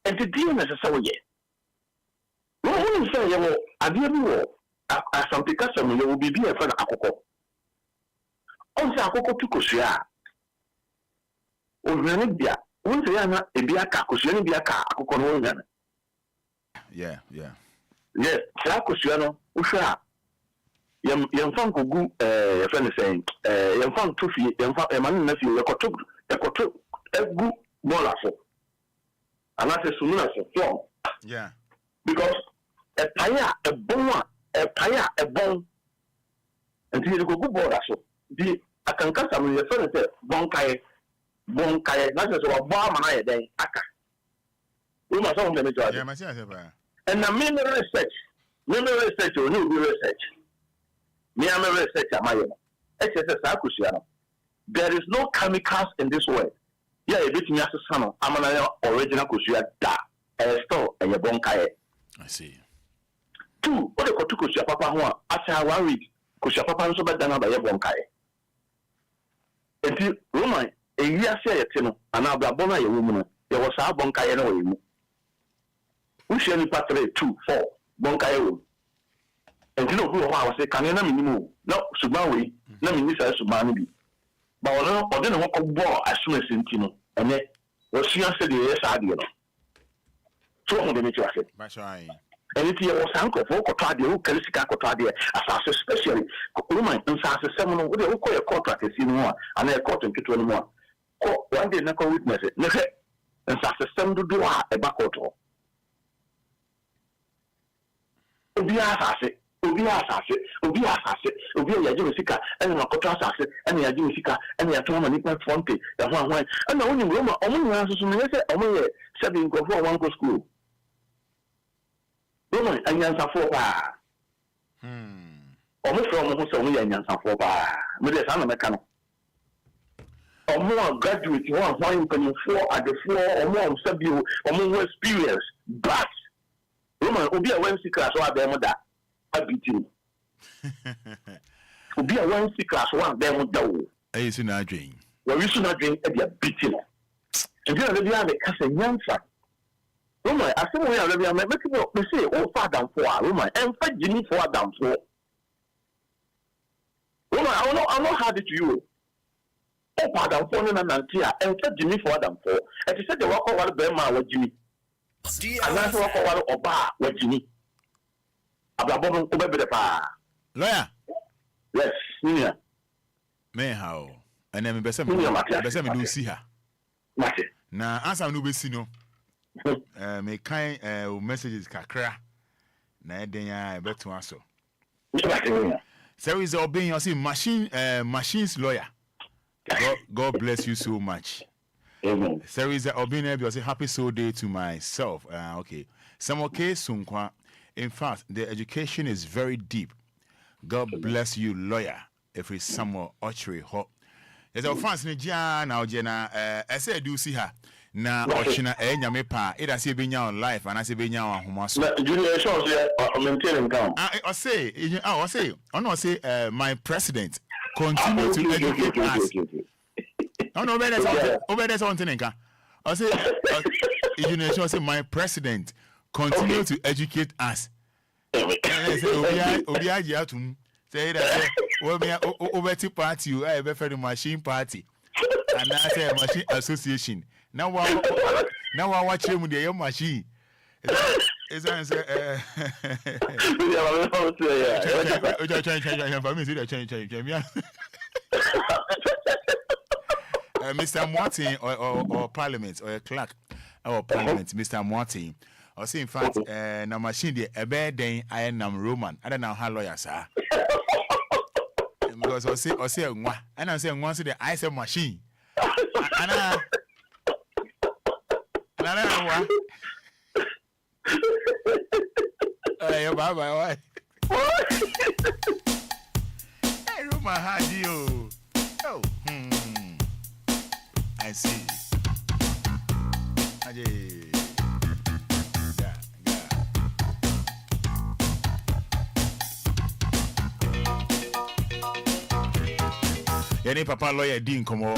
and the deal necessary yet. No one say, I didn't as some because you will be a friend of Akoko. Also, Akoko to Kosia. Ovenibia, once they are not a Biaka, Kosian Biaka, Akoko. Yeah. Yes, Sakusiano, Usha. Young Fanko Goo, friend is saying, young Fan Tufi, young man nephew, a kotu, a good molasso. And that's a sooner so. Yeah. Because a paya, a bone. A bone until you go good border. So the I can cast some of your friends say bonkai, not just a bomb and I then aka. We must own them. Yeah, myself. And the mineral research, or new research. Me, I'm a researcher, my own. There is no chemicals in this world. Yeah, a bit me as a son, I'm an original Kusia da, a store and a bonkai. I see. 2, what the Kotu Kusia Papa, after 1 week, Kusia Papa so bad than by a bonkai. Until Roman, a year say a tino, and now Blabona, a woman, there was a bonkai anyway. We shall be patrol 2, 4, bonkai. And you know who I was a canina minimum, no Subawi, no minister Subani. But I didn't walk a ball as soon as Sintino, and then what she said, yes, I did. So on the nature of it. And if you was uncle for Cotadia, Kalisica Cotadia, as especially woman and Sassa Seminole, we will call a contract as you know, and a court and kitchen more. One day, Nako witness it, and Sassa Sem to do a backwater. Obia, Yajimisika, and Makotas, and Yajimisika, and Yatoma Nipa Fonte, the one way. And the only Roma, only answers to me, only 7 go for 1 school. Roman, and Yansa for bar. Almost from almost only and Yansa for bar. With the son of Mecano. or more graduate, one penny for at the floor, or more subdue, or more experience. But Roman Obia one class or them that I beat him. Obia one class one them do. I used to not drink. Well, we should not drink a beating. And then they are the cousin Yansa. Roman, I think we are making we say, oh, Fada for Roman, and fight Jimmy for Adam for. Roman, I know how did you. Oh, Fada for Nantia, and fight Jimmy for Adam for. And he said the walk over the Burma with Jimmy. And that's walk over the Oba with Jimmy. Abrabon over the pa. Lawyer? Yes, yeah. May how? And then me do see her. Na answer no be see no. Me kind messages kakra. Na den ya beto aso. So is obeying you see machines lawyer. God bless you so much. Amen. So is obeying you say happy soul day to myself. Okay. Some okay sunkwa. In fact, the education is very deep. God bless you, lawyer. If it's somewhere archery hot. There's a fans in Jan now, Jenna. I say, do see her now. Oshina, nyame pa. It has been on life, and I say, be now on Humas. Junior shows here, maintaining count. I say, my president continue to educate us. Oh, no, that's something. I say, Junior shows say, my president continue to educate us. I say, Obia, say that over to party, I have a machine party, and I say machine association. Now I watch him with your machine. It's Mr. Martin or Parliament or a clerk or Parliament, Mr. Martin. Or say in fact, na machine the a bad day I am Roman. I don't know how lawyers are. Because I say and I say once the ice machine. And I hey, bye. Hey, Roman, how do you? Oh, I see. Any papa lawyer Dean come on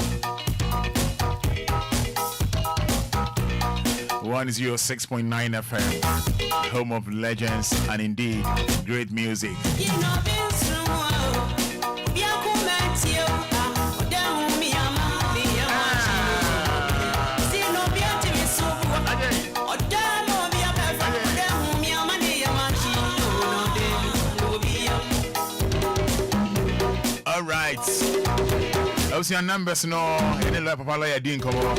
106.9 FM, home of legends and indeed great music. All right. I see your numbers no. Any like papa lawyer didn't come on.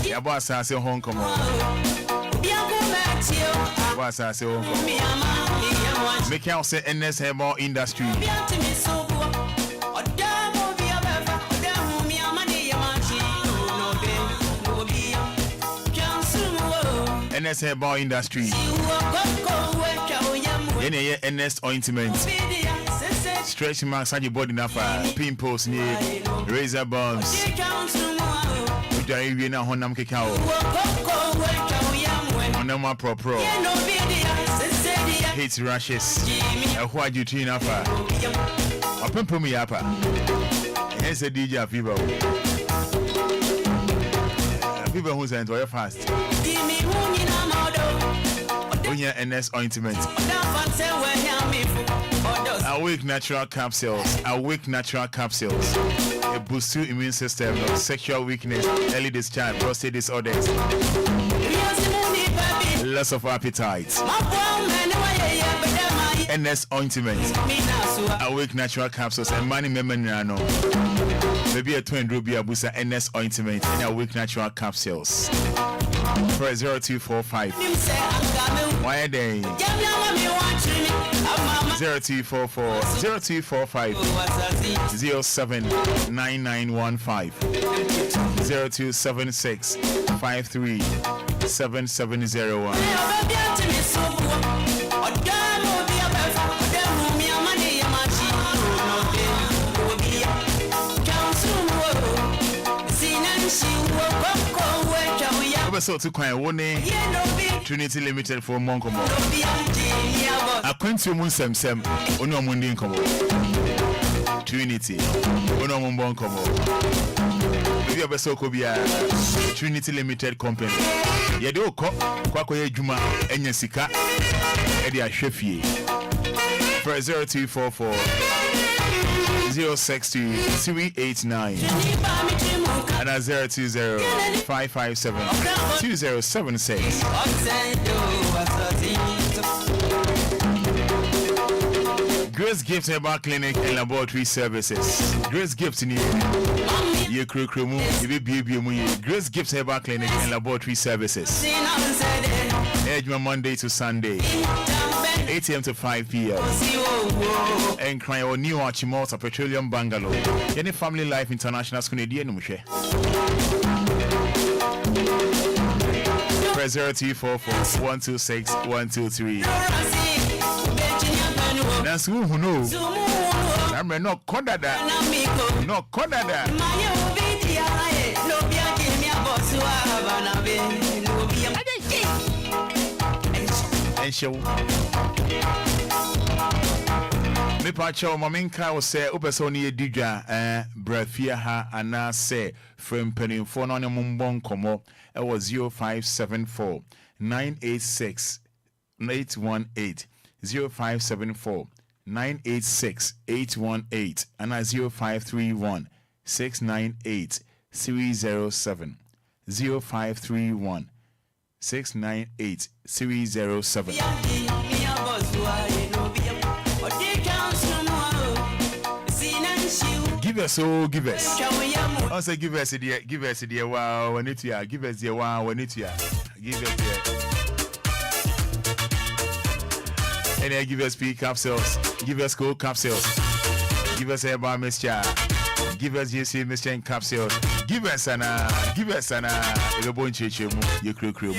Your boss has a home come on. Boss has a home come on. Make out say NS more industry. NS more industry. Any NS ointment. Stretch marks on your body now for pimples near razor bumps. With the area now on them cacao. On them pro. Hits rashes. What you train up for? A pimple me up. Hence a DJ people. People who's enjoy fast. On your NS ointment. Awake natural capsules. A boost your immune system, sexual weakness, early discharge, prostate disorders, loss of appetite. NS ointment. Awake natural capsules and money memenano. Maybe a twin ruby abusa NS ointment and awake natural capsules. For 0245. Why are they? 0244 0245 079915 0276 53 7701. Obeso to Kwan Wone Trinity Limited for Monkomo. Aquentiu Munsem, Ono Mundin Komo. Trinity, Ono Mumbon Komo. Maybe Obeso Obia Trinity Limited Company. Yedo Ko, Kwakoye Juma, Enyesika, Edia Shefie. For 0244 062 389 and 020 557 2076. Grace Gift Herbal Clinic and Laboratory Services. Grace Gift in ye Krukrumu, Grace Gift Herbal Clinic and Laboratory Services. Edgema Monday to Sunday, 8 a.m. to 5 p.m. Enquires New Archimota Petroleum Bungalow. Any Family Life International School in Mushe. Press 0244 126 123. That's who knows. I'm not Kodada. No Kodada. And show me pacho maminka will say Upesoni Dija Brafia ha ana say from penny phone on a mumbon como it was 0574 986 818 0574 986 818 and 0531 698 307 0531 698 307. Give us, oh, give us. Also, give us a dear, wow, when it's here. Give us the wow, when it's here. Give us the. And then give us P capsules, give us cool capsules, give us a bar mixture, give us JC mixture capsules, give us an a bunch of you crew.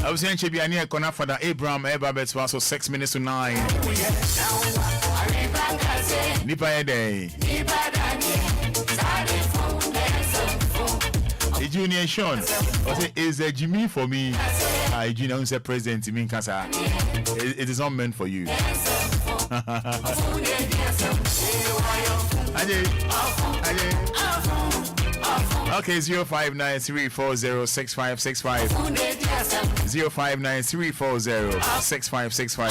I was saying to be near corner for the Abraham Ebabets was 6 minutes to 9. Nipa day. Junior Sean, is a Jimmy for me. Junior is a president to me, Kasa. It is not meant for you. Okay, 0593406565. 0593406565.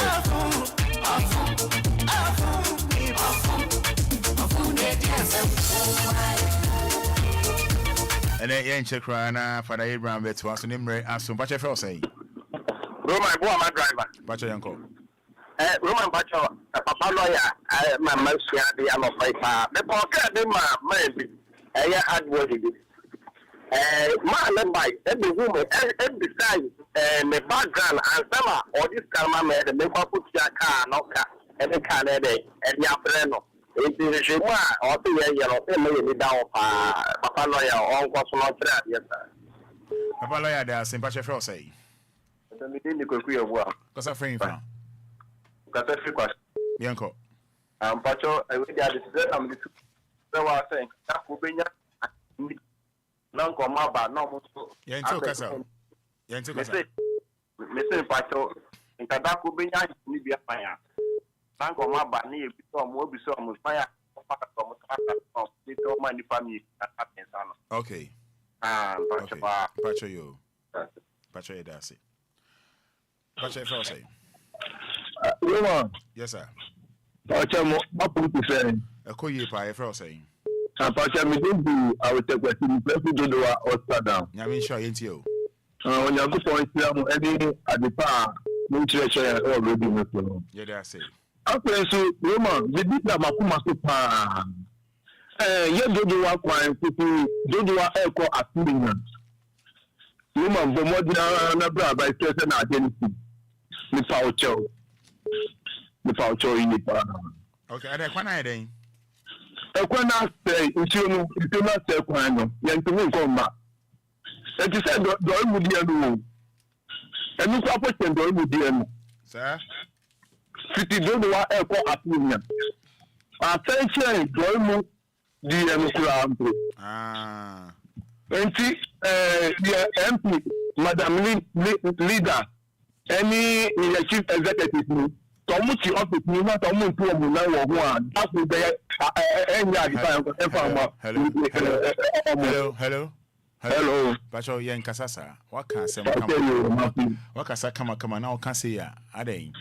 And then check right Fada Abraham bet was on him as soon as I say. Roman boy, my driver. Bacha Yanko. Roman Bacha, Papa lawyer, my mercy, the am of my the pocket, my maybe. I had what it is. Man, by every woman, every time, the background and summer, or this camera made the member put your car, no car, and the car, and your friend. It is a shame, or 2 years, family down, Papa lawyer, or what's not there, yes, sir. Papa lawyer, there are some Pacha Fro say. The meeting could be a work. Because I'm free from. Because every question. Yanko. Pacho, I would have said, I'm the two. So I think that would be no come about no. Yanto Casa. Yanto Casa. Mr. Pacho, in that would be a fire. Sanko Maba near some will be some fire. Little money family that happens. Okay. Pacho, you. Pacho, that's it. Pacho, if I say. Yes, sir. Pacho, what would you say? A coy pie, if I say. Pacho, me do, I will take what you prefer to do or start down. I mean, sure, ain't you? When you go for any at the park, no treasure already with you. Yeah, that's it. Okay, so, Roman, the deep Makuma Super. You do work while people do echo at millions. Roman, the modern by certain identity. The Paucho in the park. Okay, and one idea. A quana say, if you not say quano, young to me come back. And you said, do I would be a room? And you papa can do it with them. Sir? City Dodowa Echo Apunia. Attention, Joymo, DM Kurampo. Ah. The MP, Madam Leader, any chief executive, Tomuchi office, not Tomu to Muna, that will be Hello. Hello. Pacho yen kasasa. Wakasa kama now can say ya. Ade.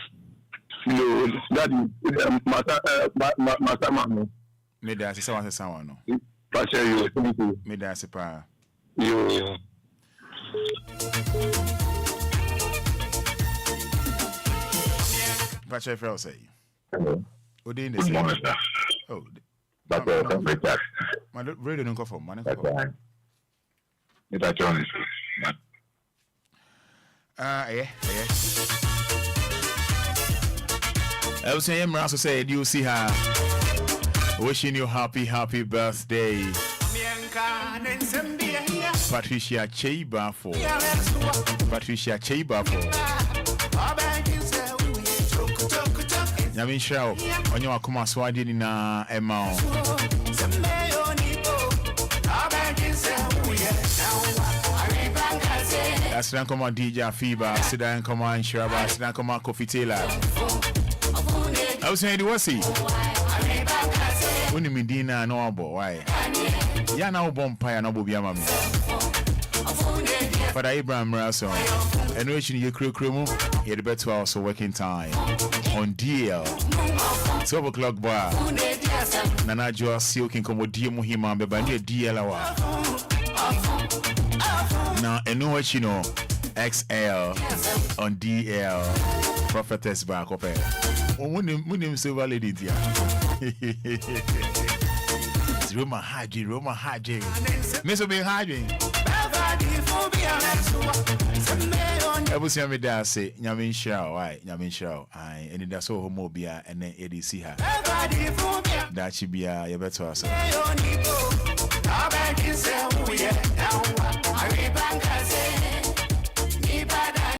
No, that is Mata. Meda se sawa se sawa no. Pacho you. Meda se pa. Yo. Pacho Frel say. Hello. Ode in the Good morning, sir. Oh. That's all. Complete that. My radio don't go for money. That's fine. Mr. Jones. Yeah. I was saying, I also said, you see her. Wishing you happy birthday. Patricia Cheibafo. Yamin Shao, on your Akuma Swadi na Emma. Asidan kama DJ Fiba, asidan kama Inshiraba, asidan kama Kofi Taylor. I was saying, what's he? When you Medina no abo, why? Ya na ubompire na Obia mami. Fada Abraham Raso, and which you crew, he had better also working time on DL 12 o'clock bar. Nana Joa Silking come with Dio Muhima, but by near DL hour. Now, and know what you know, XL on DL Prophetess back up here. Oh, when him silver lady, dear. Roma Haji. Miss will be hiding. Every time me da say, Nyamin Shao, I Anidaso Wɔhɔ and then ADC her. That should be a better.